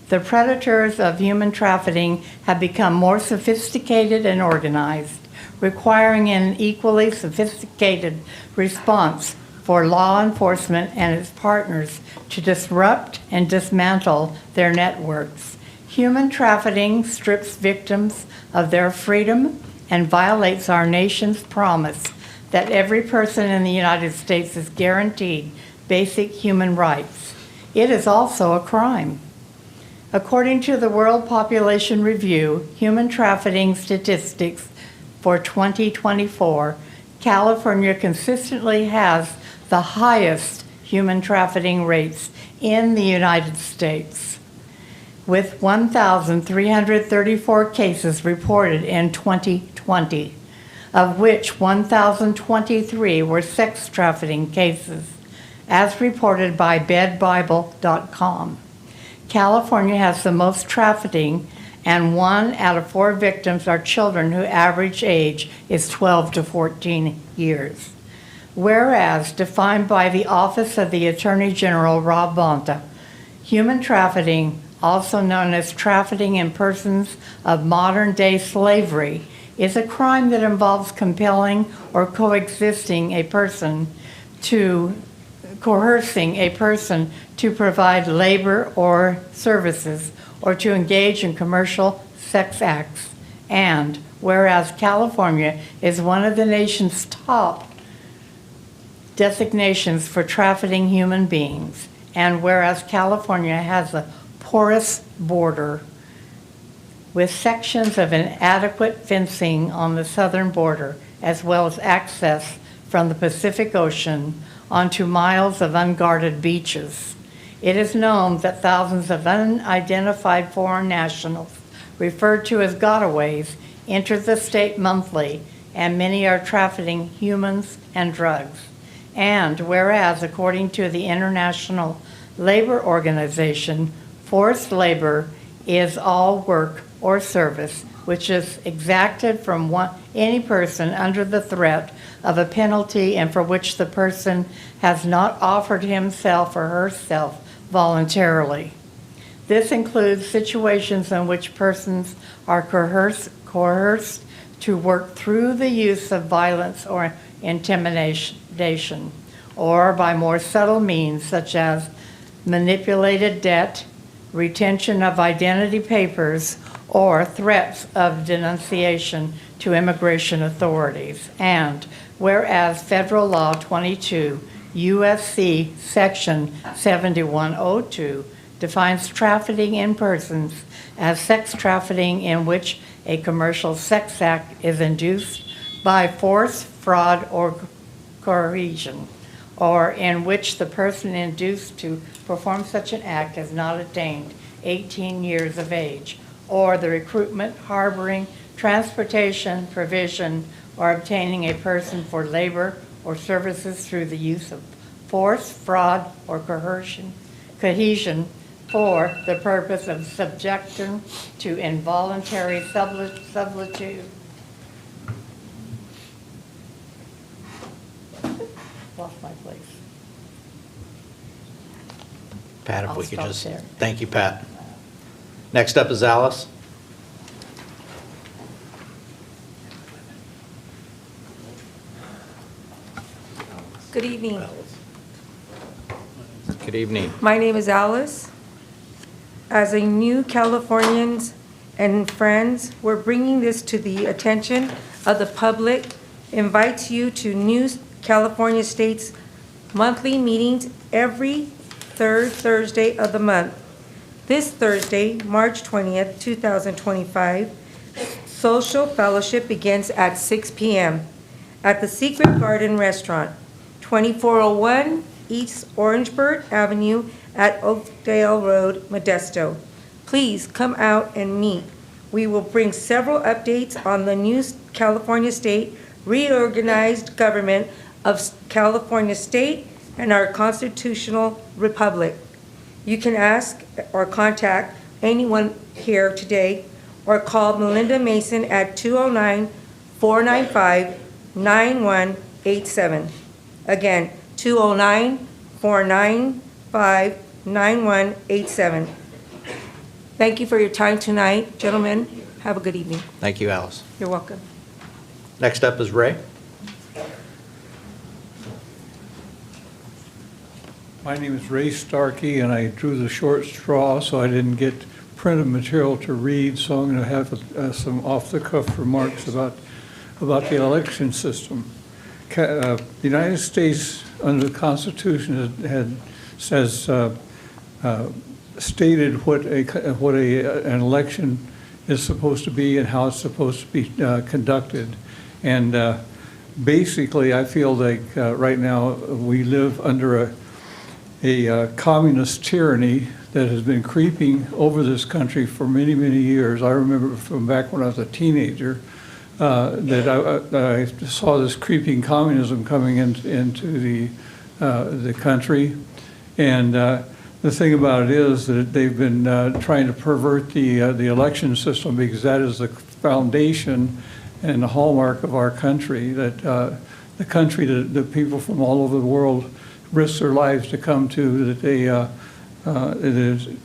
The predators of human trafficking have become more sophisticated and organized, requiring an equally sophisticated response for law enforcement and its partners to disrupt and dismantle their networks. Human trafficking strips victims of their freedom and violates our nation's promise that every person in the United States is guaranteed basic human rights. It is also a crime. According to the World Population Review, human trafficking statistics for 2024, California consistently has the highest human trafficking rates in the United States, with 1,334 cases reported in 2020, of which 1,023 were sex trafficking cases, as reported by bedbible.com. California has the most trafficking, and 1 out of 4 victims are children whose average age is 12 to 14 years. Whereas, defined by the Office of the Attorney General, Rob Bonta, human trafficking, also known as trafficking in persons of modern-day slavery, is a crime that involves compelling or coercing a person to provide labor or services or to engage in commercial sex acts. And whereas California is one of the nation's top designations for trafficking human beings, and whereas California has a porous border with sections of inadequate fencing on the southern border, as well as access from the Pacific Ocean onto miles of unguarded beaches. It is known that thousands of unidentified foreign nationals referred to as gotaways, enter the state monthly, and many are trafficking humans and drugs. And whereas, according to the International Labor Organization, forced labor is all work or service which is exacted from any person under the threat of a penalty and for which the person has not offered himself or herself voluntarily. This includes situations in which persons are coerced to work through the use of violence or intimidation, or by more subtle means such as manipulated debt, retention of identity papers, or threats of denunciation to immigration authorities. And whereas Federal Law 22 U.S.C. Section 7102 defines trafficking in persons as sex trafficking in which a commercial sex act is induced by force, fraud, or coercion, or in which the person induced to perform such an act has not attained 18 years of age, or the recruitment, harboring, transportation, provision, or obtaining a person for labor or services through the use of force, fraud, or coercion for the purpose of subjection to involuntary servitude. Lost my place. Pat, if I'll we could stop just, there. thank you, Pat. Next up is Alice. Good evening. Good evening. My name is Alice. As a new Californians and friends, we're bringing this to the attention of the public. Invites you to New California State's monthly meetings every third Thursday of the month. This Thursday, March 20th, 2025, social fellowship begins at 6 p.m. at the Secret Garden Restaurant, 2401 East Orangeburg Avenue at Oakdale Road, Modesto. Please come out and meet. We will bring several updates on the new California State reorganized government of California State and our constitutional republic. You can ask or contact anyone here today or call Melinda Mason at 209-495-9187. Again, 209-495-9187. Thank you for your time tonight, gentlemen. Have a good evening. Thank you, Alice. You're welcome. Next up is Ray. My name is Ray Starkey, and I drew the short straw, so I didn't get printed material to read, so I'm going to have some off-the-cuff remarks about the election system. The United States, under the Constitution, says stated what an election is supposed to be and how it's supposed to be conducted. And basically, I feel like right now we live under a communist tyranny that has been creeping over this country for many, many years. I remember from back when I was a teenager that I saw this creeping communism coming into the country. And the thing about it is that they've been trying to pervert the election system because that is the foundation and the hallmark of our country, that the country that the people from all over the world risk their lives to come to, that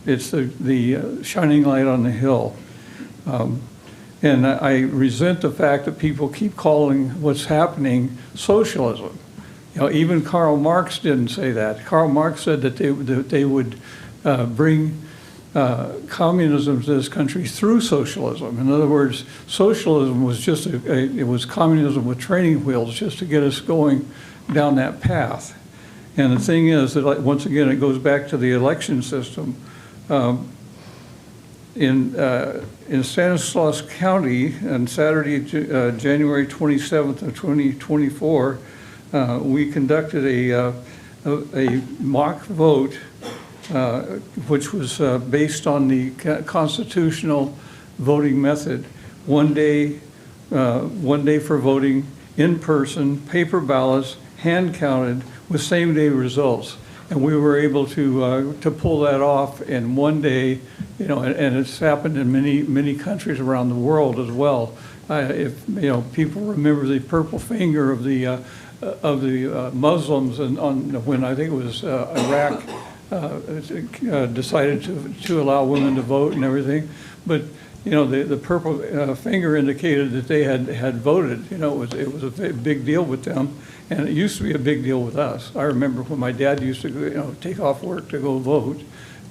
it's the shining light on the hill. And I resent the fact that people keep calling what's happening socialism. You know, even Karl Marx didn't say that. Karl Marx said that they would bring communism to this country through socialism. In other words, socialism was just it was communism with training wheels just to get us going down that path. And the thing is that, once again, it goes back to the election system. In Stanislaus County on Saturday, January 27th of 2024, we conducted a mock vote, which was based on the constitutional voting method. One day for voting in person, paper ballots, hand counted with same-day results. And we were able to pull that off in one day, you know, and it's happened in many countries around the world as well. If you know, people remember the purple finger of the Muslims, and when I think it was Iraq decided to allow women to vote and everything, but you know, the purple finger indicated that they had voted. You know, it was a big deal with them, and it used to be a big deal with us. I remember when my dad used to, you know, take off work to go vote,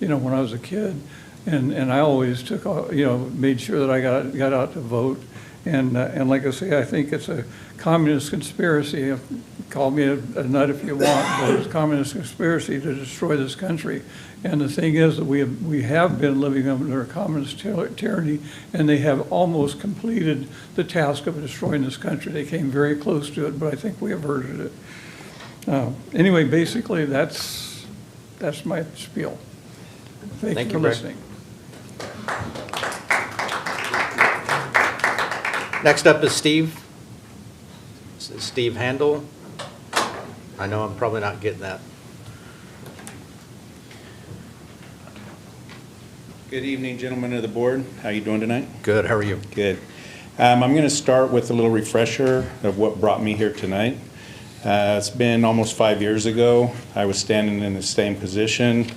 you know, when I was a kid, and I always took, you know, made sure that I got out to vote, and like I say, I think it's a communist conspiracy. Call me a nut if you want, but it's a communist conspiracy to destroy this country. And the thing is that we have been living under a communist tyranny, and they have almost completed the task of destroying this country. They came very close to it, but I think we averted it. Anyway, basically, that's my spiel. Thank you for listening. Next up is Steve. Steve Handel. I know I'm probably not getting that. Good evening, gentlemen of the board. How you doing tonight? Good. How are you? Good. I'm going to start with a little refresher of what brought me here tonight. It's been almost 5 years ago. I was standing in the same position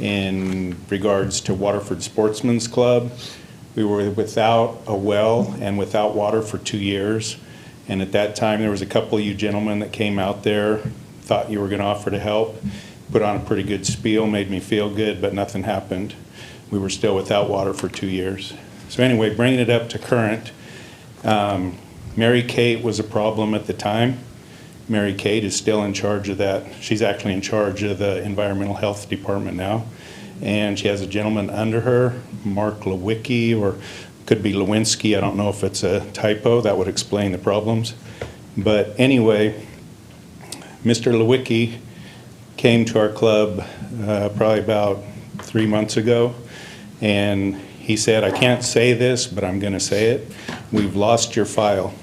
in regards to Waterford Sportsman's Club. We were without a well and without water for 2 years. And at that time, there was a couple of you gentlemen that came out there, thought you were going to offer to help, put on a pretty good spiel, made me feel good, but nothing happened. We were still without water for 2 years. So anyway, bringing it up to current, Mary Kate was a problem at the time. Mary Kate is still in charge of that. She's actually in charge of the Environmental Health Department now. And she has a gentleman under her, Mark Lewicki, or could be Lewinsky. I don't know if it's a typo. That would explain the problems. But anyway, Mr. Lewicki came to our club probably about 3 months ago, and he said, I can't say this, but I'm going to say it. We've lost your file.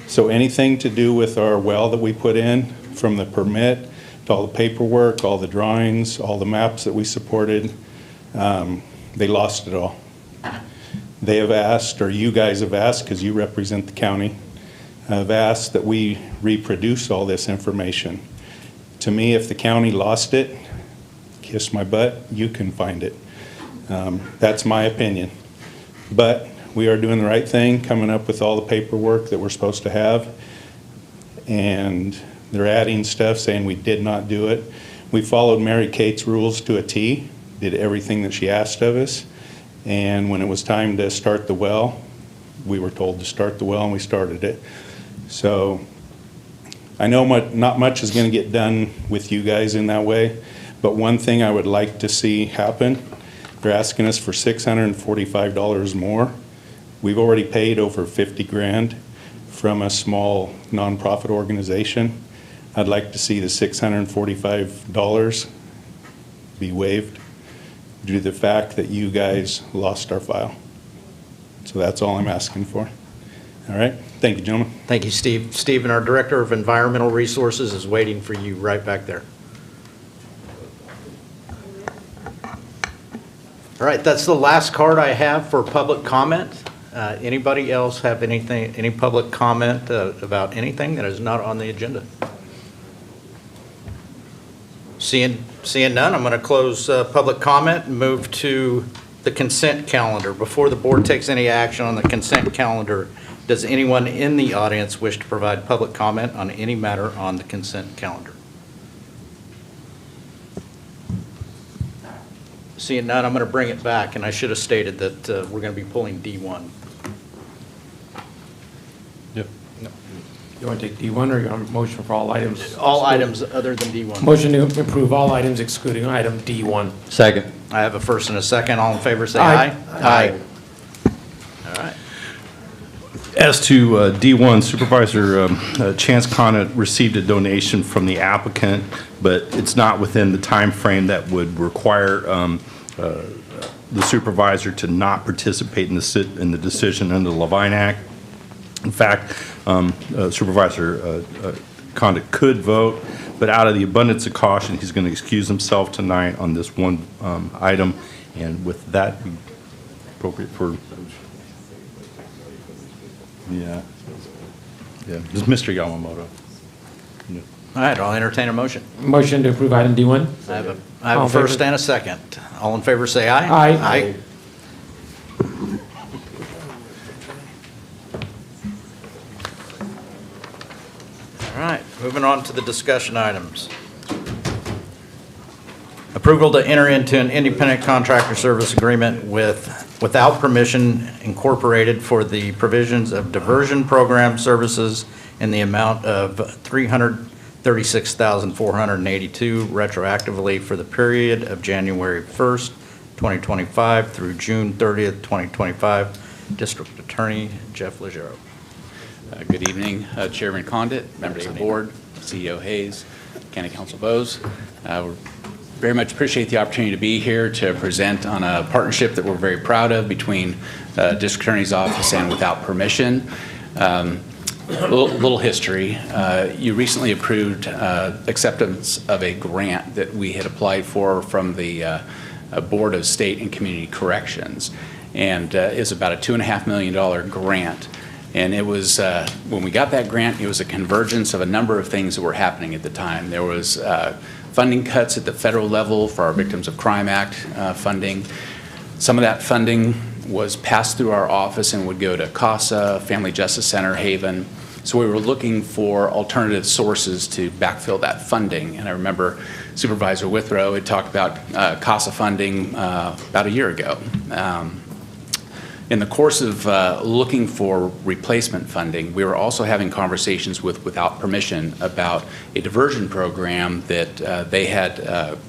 So anything to do with our well that we put in, from the permit to all the paperwork, all the drawings, all the maps that we supported, they lost it all. They have asked, or you guys have asked, because you represent the county, have asked that we reproduce all this information. To me, if the county lost it, kiss my butt, you can find it. That's my opinion. But we are doing the right thing, coming up with all the paperwork that we're supposed to have. And they're adding stuff saying we did not do it. We followed Mary Kate's rules to a T, did everything that she asked of us. And when it was time to start the well, we were told to start the well, and we started it. So I know not much is going to get done with you guys in that way, but one thing I would like to see happen, they're asking us for $645 more. We've already paid over 50 grand from a small nonprofit organization. I'd like to see the $645 be waived due to the fact that you guys lost our file. So that's all I'm asking for. All right. Thank you, gentlemen. Thank you, Steve. Steve, and our Director of Environmental Resources is waiting for you right back there. All right, that's the last card I have for public comment. Anybody else have anything, any public comment about anything that is not on the agenda? Seeing none, I'm going to close public comment and move to the consent calendar. Before the board takes any action on the consent calendar, does anyone in the audience wish to provide public comment on any matter on the consent calendar? Seeing none, I'm going to bring it back, and I should have stated that we're going to be pulling D1. Yep. No. You want to take D1, or you want a motion for all items? All items other than D1. Motion to approve all items excluding item D1. Second. I have a first and a second. All in favor, say aye. Aye. All right. As to D1, Supervisor Chance Conant received a donation from the applicant, but it's not within the time frame that would require the supervisor to not participate in the decision under the Levine Act. In fact, Supervisor Condit could vote, but out of the abundance of caution, he's going to excuse himself tonight on this one item. And with that, appropriate for, yeah. This is Mr. Yamamoto. Yeah. All right, I'll entertain a motion. Motion to approve item D1. I have All a in first favor? and a second. All in favor, say aye. Aye. Aye. All right, moving on to the discussion items. Approval to enter into an independent contractor service agreement without permission incorporated for the provisions of diversion program services in the amount of $336,482 retroactively for the period of January 1st, 2025 through June 30th, 2025. District Attorney Jeff Legero. Good evening, Chairman Condit, members of the board, CEO Hayes, County Council Bose. We very much appreciate the opportunity to be here to present on a partnership that we're very proud of between District Attorney's Office and Without Permission. Little history. You recently approved acceptance of a grant that we had applied for from the Board of State and Community Corrections, and is about a $2.5 million grant. And it was, when we got that grant, it was a convergence of a number of things that were happening at the time. There was funding cuts at the federal level for our Victims of Crime Act funding. Some of that funding was passed through our office and would go to CASA, Family Justice Center, Haven. So we were looking for alternative sources to backfill that funding. And I remember Supervisor Withrow had talked about CASA funding about a year ago. In the course of looking for replacement funding, we were also having conversations with Without Permission about a diversion program that they had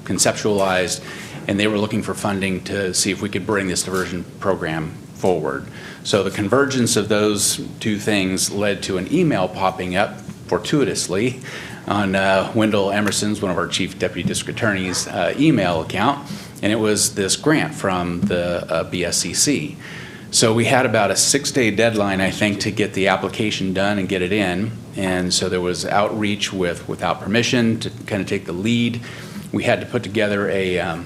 conceptualized, and they were looking for funding to see if we could bring this diversion program forward. So the convergence of those two things led to an email popping up fortuitously on Wendell Emerson's, one of our chief deputy district attorneys, email account, and it was this grant from the BSCC. So we had about a 6-day deadline, I think, to get the application done and get it in. And so there was outreach Without Permission to kind of take the lead. We had to put together a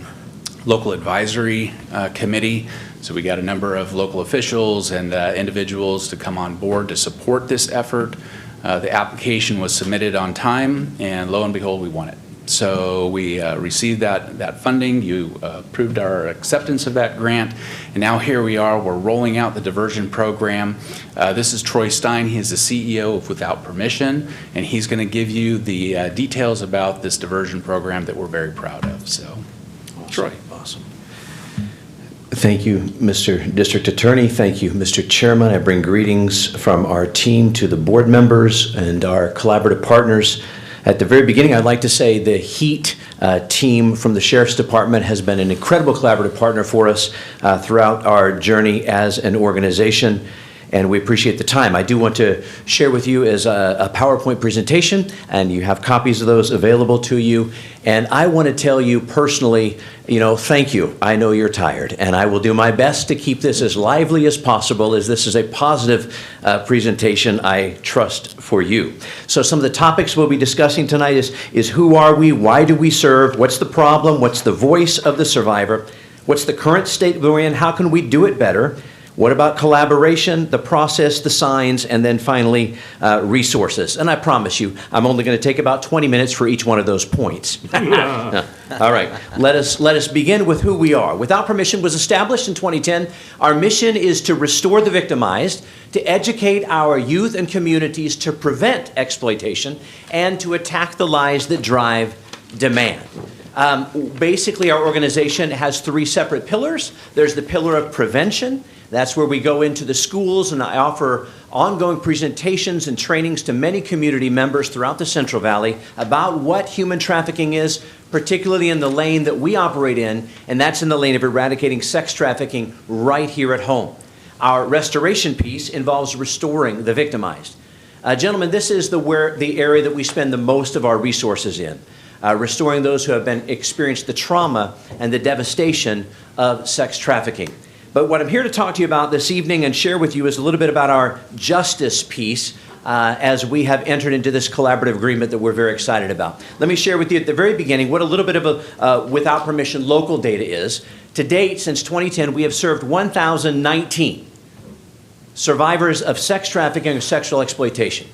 local advisory committee. So we got a number of local officials and individuals to come on board to support this effort. The application was submitted on time, and lo and behold, we won it. So we received that funding. You approved our acceptance of that grant, and now here we are. We're rolling out the diversion program. This is Troy Stein. He is the CEO of Without Permission, and he's going to give you the details about this diversion program that we're very proud of. So, awesome. Troy. Awesome. Thank you, Mr. District Attorney. Thank you, Mr. Chairman. I bring greetings from our team to the board members and our collaborative partners. At the very beginning, I'd like to say the HEAT team from the Sheriff's Department has been an incredible collaborative partner for us throughout our journey as an organization, and we appreciate the time. I do want to share with you as a PowerPoint presentation, and you have copies of those available to you. And I want to tell you personally, thank you. I know you're tired, and I will do my best to keep this as lively as possible, as this is a positive presentation, I trust, for you. So some of the topics we'll be discussing tonight is who are we, why do we serve, what's the problem, what's the voice of the survivor, what's the current state we're in, how can we do it better, what about collaboration, the process, the signs, and then finally resources. And I promise you, I'm only going to take about 20 minutes for each one of those points. All right, let us begin with who we are. Without Permission was established in 2010. Our mission is to restore the victimized, to educate our youth and communities to prevent exploitation, and to attack the lies that drive demand. Basically, our organization has 3 separate pillars. There's the pillar of prevention. That's where we go into the schools, and I offer ongoing presentations and trainings to many community members throughout the Central Valley about what human trafficking is, particularly in the lane that we operate in, and that's in the lane of eradicating sex trafficking right here at home. Our restoration piece involves restoring the victimized. Gentlemen, this is the area that we spend the most of our resources in. restoring those who have been experienced the trauma and the devastation of sex trafficking. But what I'm here to talk to you about this evening and share with you is a little bit about our justice piece as we have entered into this collaborative agreement that we're very excited about. Let me share with you at the very beginning what a little bit of a without permission local data is. To date, since 2010, we have served 1,019 survivors of sex trafficking or sexual exploitation.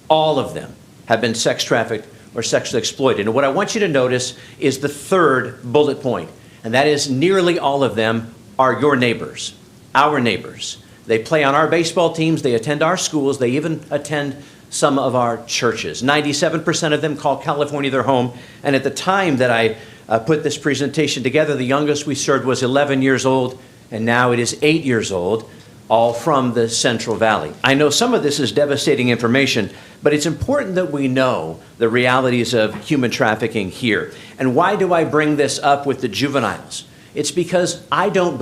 All of them have been sex trafficked or sexually exploited. And what I want you to notice is the third bullet point, and that is nearly all of them are your neighbors, our neighbors. They play on our baseball teams, they attend our schools, they even attend some of our churches. 97% of them call California their home, and at the time that I put this presentation together, the youngest we served was 11 years old, and now it is 8 years old, all from the Central Valley. I know some of this is devastating information, but it's important that we know the realities of human trafficking here. And why do I bring this up with the juveniles? It's because we don't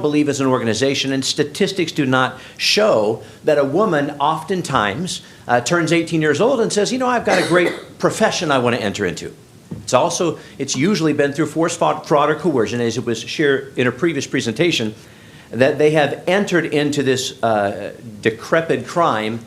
believe as an organization, and statistics do not show that a woman oftentimes turns 18 years old and says, you know, I've got a great profession I want to enter into. It's usually been through force, fraud, or coercion, as it was shared in a previous presentation, that they have entered into this decrepit crime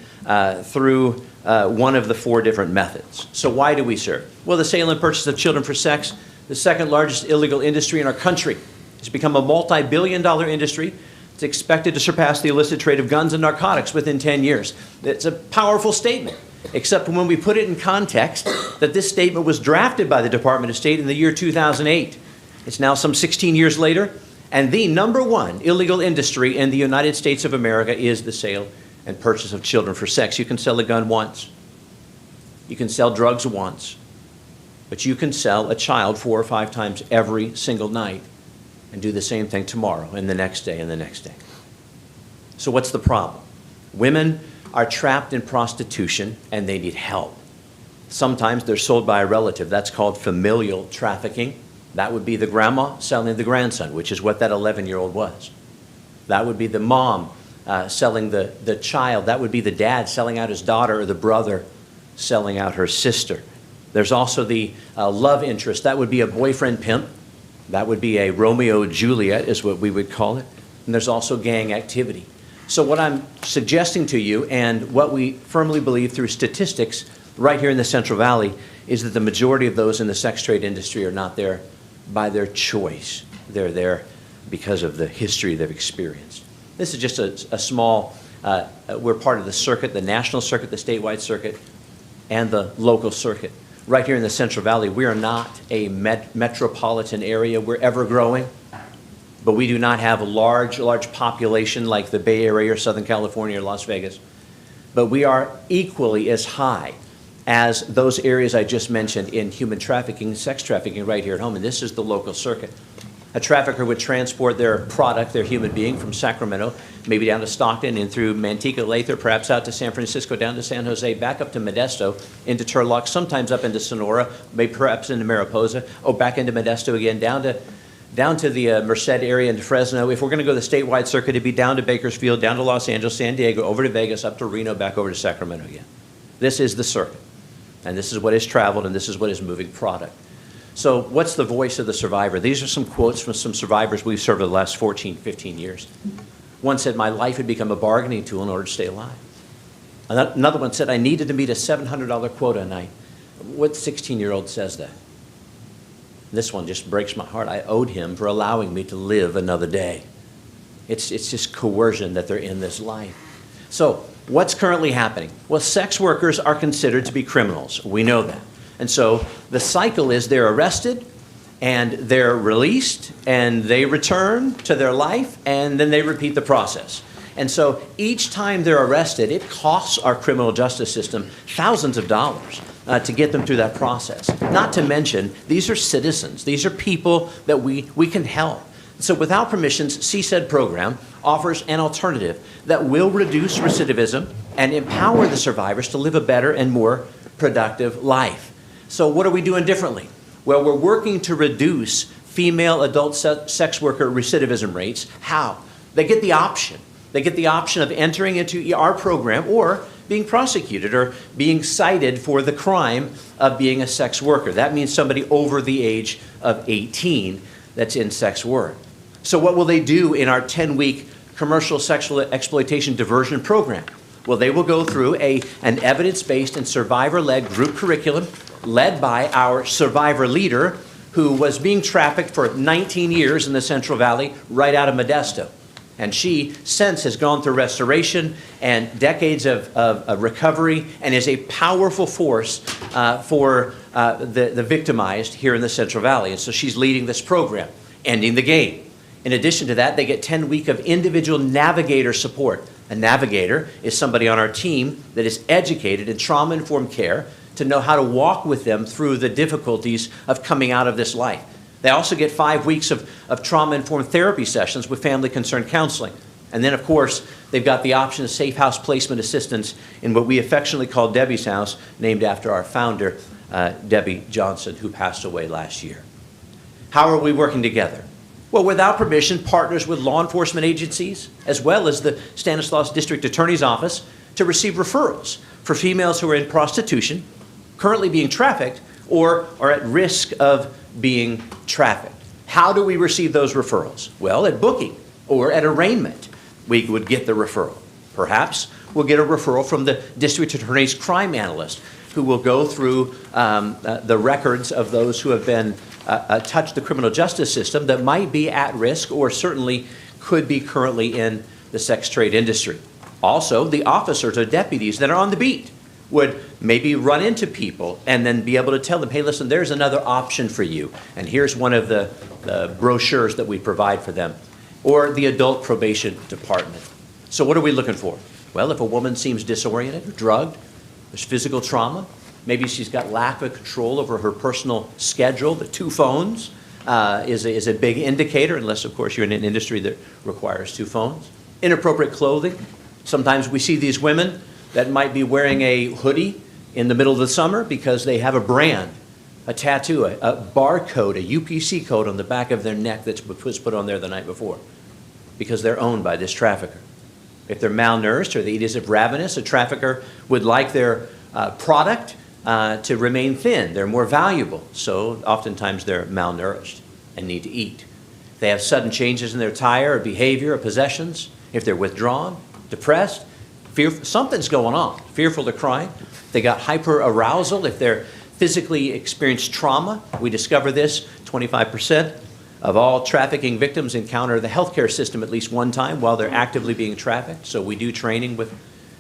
through one of the 4 different methods. So why do we serve? Well, the sale and purchase of children for sex, the second largest illegal industry in our country. It's become a multi-billion-dollar industry. It's expected to surpass the illicit trade of guns and narcotics within 10 years. It's a powerful statement, except when we put it in context that this statement was drafted by the Department of State in the year 2008. It's now some 16 years later, and the number 1 illegal industry in the United States of America is the sale and purchase of children for sex. You can sell a gun once. You can sell drugs once. But you can sell a child 4 or 5 times every single night and do the same thing tomorrow and the next day and the next day. So what's the problem? Women are trapped in prostitution and they need help. Sometimes they're sold by a relative. That's called familial trafficking. That would be the grandma selling the grandson, which is what that 11-year-old was. That would be the mom selling the child. That would be the dad selling out his daughter, or the brother selling out her sister. There's also the love interest. That would be a boyfriend pimp. That would be a Romeo Juliet is what we would call it. And there's also gang activity. So what I'm suggesting to you, and what we firmly believe through statistics right here in the Central Valley, is that the majority of those in the sex trade industry are not there by their choice. They're there because of the history they've experienced. This is just a small, we're part of the circuit, the national circuit, the statewide circuit, and the local circuit. Right here in the Central Valley, we are not a metropolitan area. We're ever growing, but we do not have a large population like the Bay Area or Southern California or Las Vegas. But we are equally as high as those areas I just mentioned in human trafficking, sex trafficking right here at home, and this is the local circuit. A trafficker would transport their product, their human being, from Sacramento, maybe down to Stockton, and through Manteca, Lather, perhaps out to San Francisco, down to San Jose, back up to Modesto, into Turlock, sometimes up into Sonora, maybe perhaps into Mariposa, back into Modesto again, down to the Merced area, into Fresno. If we're going to go the statewide circuit, it'd be down to Bakersfield, down to Los Angeles, San Diego, over to Vegas, up to Reno, back over to Sacramento again. This is the circuit, and this is what is traveled, and this is what is moving product. So what's the voice of the survivor? These are some quotes from some survivors we've served over the last 14, 15 years. One said, my life had become a bargaining tool in order to stay alive. Another one said, I needed to meet a $700 quota a night. What 16-year-old says that? This one just breaks my heart. I owed him for allowing me to live another day. It's just coercion that they're in this life. So what's currently happening? Well, sex workers are considered to be criminals. We know that. And so the cycle is they're arrested, and they're released, and they return to their life, and then they repeat the process. And so each time they're arrested, it costs our criminal justice system thousands of dollars to get them through that process. Not to mention, these are citizens. These are people that we can help. So without permissions, CSED program offers an alternative that will reduce recidivism and empower the survivors to live a better and more productive life. So what are we doing differently? Well, we're working to reduce female adult sex worker recidivism rates. How? They get the option. They get the option of entering into our program or being prosecuted or being cited for the crime of being a sex worker. That means somebody over the age of 18 that's in sex work. So what will they do in our 10-week commercial sexual exploitation diversion program? Well, they will go through an evidence-based and survivor-led group curriculum led by our survivor leader, who was being trafficked for 19 years in the Central Valley right out of Modesto. And she since has gone through restoration and decades of recovery and is a powerful force for the victimized here in the Central Valley. And so she's leading this program, Ending the Game. In addition to that, they get 10 weeks of individual navigator support. A navigator is somebody on our team that is educated in trauma-informed care to know how to walk with them through the difficulties of coming out of this life. They also get 5 weeks of trauma-informed therapy sessions with family concern counseling. And then, of course, they've got the option of safe house placement assistance in what we affectionately call Debbie's House, named after our founder, Debbie Johnson, who passed away last year. How are we working together? Well, without permission, partners with law enforcement agencies, as well as the Stanislaus District Attorney's Office, to receive referrals for females who are in prostitution, currently being trafficked, or are at risk of being trafficked. How do we receive those referrals? Well, at booking or at arraignment, we would get the referral. Perhaps we'll get a referral from the district attorney's crime analyst, who will go through the records of those who have been touched the criminal justice system that might be at risk or certainly could be currently in the sex trade industry. Also, the officers or deputies that are on the beat would maybe run into people and then be able to tell them, hey, listen, there's another option for you, and here's one of the brochures that we provide for them. Or the adult probation department. So what are we looking for? Well, if a woman seems disoriented or drugged, there's physical trauma, maybe she's got lack of control over her personal schedule, the 2 phones is a big indicator, unless, of course, you're in an industry that requires 2 phones. Inappropriate clothing. Sometimes we see these women that might be wearing a hoodie in the middle of the summer because they have a brand, a tattoo, a barcode, a UPC code on the back of their neck that was put on there the night before because they're owned by this trafficker. If they're malnourished or they eat as if ravenous, a trafficker would like their product to remain thin. They're more valuable, so oftentimes they're malnourished and need to eat. If they have sudden changes in their attire or behavior or possessions, if they're withdrawn, depressed, something's going on, fearful or crying. They got hyperarousal. If they're physically experienced trauma, we discover this, 25% of all trafficking victims encounter the healthcare system at least one time while they're actively being trafficked. So we do training with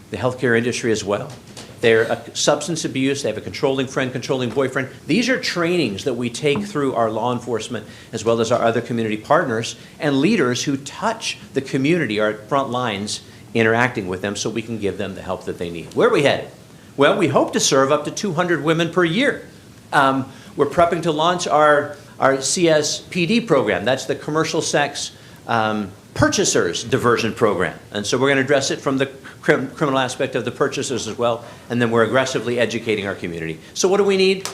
the healthcare industry as well. They're substance abuse, they have a controlling friend, controlling boyfriend. These are trainings that we take through our law enforcement as well as our other community partners and leaders who touch the community, our front lines, interacting with them so we can give them the help that they need. Where are we headed? Well, we hope to serve up to 200 women per year. We're prepping to launch our CSPD program. That's the Commercial Sex Purchasers Diversion Program. And so we're going to address it from the criminal aspect of the purchasers as well, and then we're aggressively educating our community. So what do we need?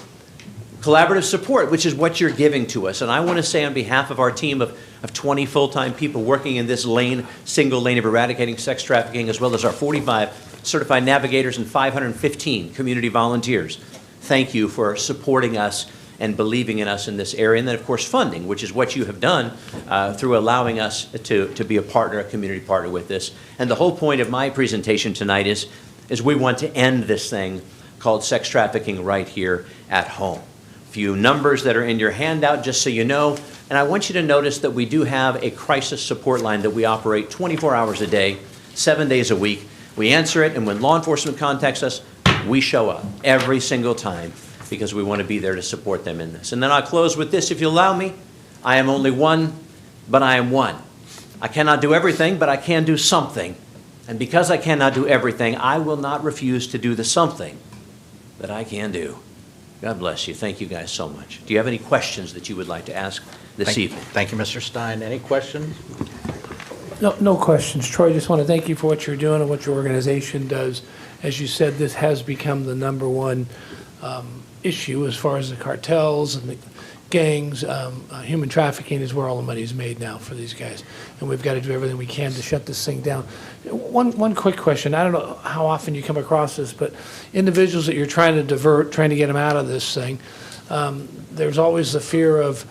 Collaborative support, which is what you're giving to us. And I want to say on behalf of our team of 20 full-time people working in this lane, single lane of eradicating sex trafficking, as well as our 45 certified navigators and 515 community volunteers, thank you for supporting us and believing in us in this area. And then, of course, funding, which is what you have done through allowing us to be a partner, a community partner with this. And the whole point of my presentation tonight is we want to end this thing called sex trafficking right here at home. A few numbers that are in your handout, just so you know. And I want you to notice that we do have a crisis support line that we operate 24 hours a day, 7 days a week. We answer it, and when law enforcement contacts us, we show up every single time because we want to be there to support them in this. And then I'll close with this, if you allow me. I am only one, but I am one. I cannot do everything, but I can do something. And because I cannot do everything, I will not refuse to do the something that I can do. God bless you. Thank you guys so much. Do you have any questions that you would like to ask this evening? Thank you, Mr. Stein. Any questions? No questions. Troy, just want to thank you for what you're doing and what your organization does. As you said, this has become the #1 issue as far as the cartels and gangs, human trafficking is where all the money is made now for these guys. And we've got to do everything we can to shut this thing down. One quick question. I don't know how often you come across this, but individuals that you're trying to divert, trying to get them out of this thing, there's always the fear of,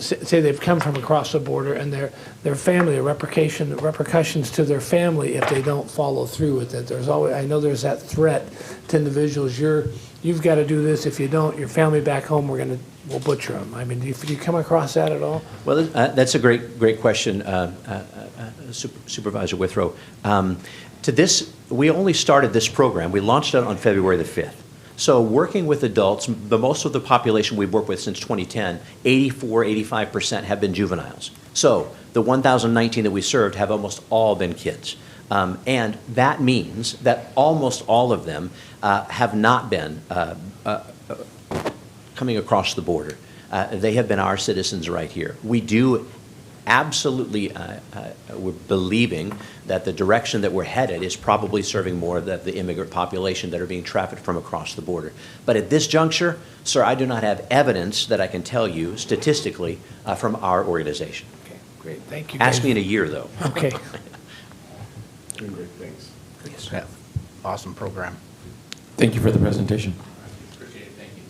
say they've come from across the border and their family, repercussions to their family if they don't follow through with it. There's always, I know there's that threat to individuals. You've got to do this. If you don't, your family back home, we'll butcher them. I mean, do you come across that at all? Well, that's a great question, Supervisor Withrow. To this, we only started this program. We launched it on February the 5th. So working with adults, most of the population we've worked with since 2010, 85% have been juveniles. So the 1,019 that we served have almost all been kids. And that means that almost all of them have not been coming across the border. They have been our citizens right here. We do absolutely, we're believing that the direction that we're headed is probably serving more of the immigrant population that are being trafficked from across the border. But at this juncture, sir, I do not have evidence that I can tell you statistically from our organization. Okay, great. Thank you. Ask me in a year, though. Okay. Doing great things. Yes. Yeah. Awesome program. Thank you for the presentation. Appreciate it. Thank you.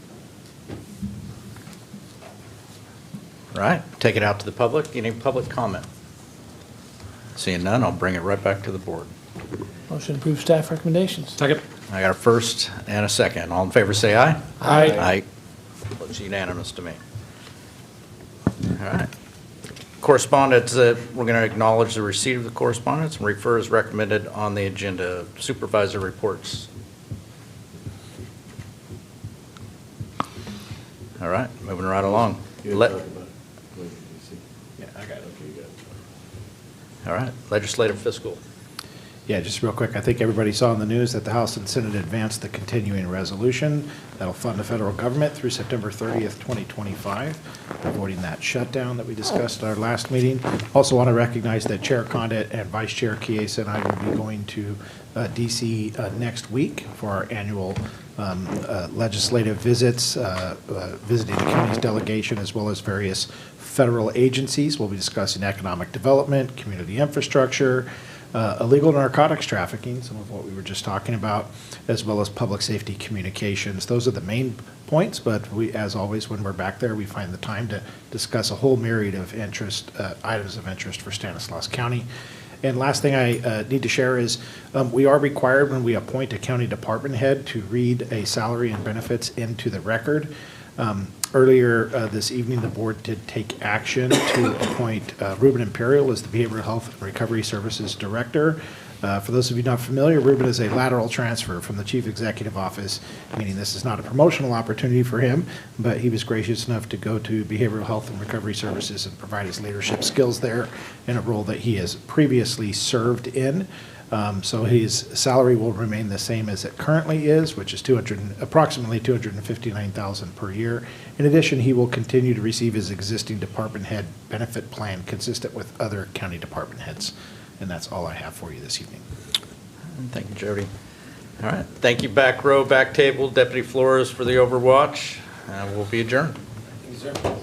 All right, take it out to the public. Any public comment? Seeing none, I'll bring it right back to the board. Motion to approve staff recommendations. Second. I got a first and a second. All in favor, say aye. Aye. Aye. Looks unanimous to me. All right. Correspondence, we're going to acknowledge the receipt of the correspondence and refer as recommended on the agenda. Supervisor reports. All right, moving right along. All right, legislative fiscal. Yeah, just real quick, I think everybody saw in the news that the House and Senate advanced the continuing resolution that'll fund the federal government through September 30th, 2025, avoiding that shutdown that we discussed at our last meeting. Also want to recognize that Chair Condit and Vice Chair Chiesa and I will be going to DC next week for our annual legislative visits, visiting the county's delegation as well as various federal agencies. We'll be discussing economic development, community infrastructure, illegal narcotics trafficking, some of what we were just talking about, as well as public safety communications. Those are the main points, but we, as always, when we're back there, we find the time to discuss a whole myriad of interest, items of interest for Stanislaus County. And last thing I need to share is we are required when we appoint a county department head to read a salary and benefits into the record. Earlier this evening, the board did take action to appoint Ruben Imperial as the Behavioral Health and Recovery Services Director. For those of you not familiar, Ruben is a lateral transfer from the Chief Executive Office, meaning this is not a promotional opportunity for him, but he was gracious enough to go to Behavioral Health and Recovery Services and provide his leadership skills there in a role that he has previously served in. So his salary will remain the same as it currently is, which is approximately $259,000 per year. In addition, he will continue to receive his existing department head benefit plan consistent with other county department heads. And that's all I have for you this evening. Thank you, Jody. All right, thank you, back row, back table, Deputy Flores for the overwatch. We'll be adjourned. Thank you, sir.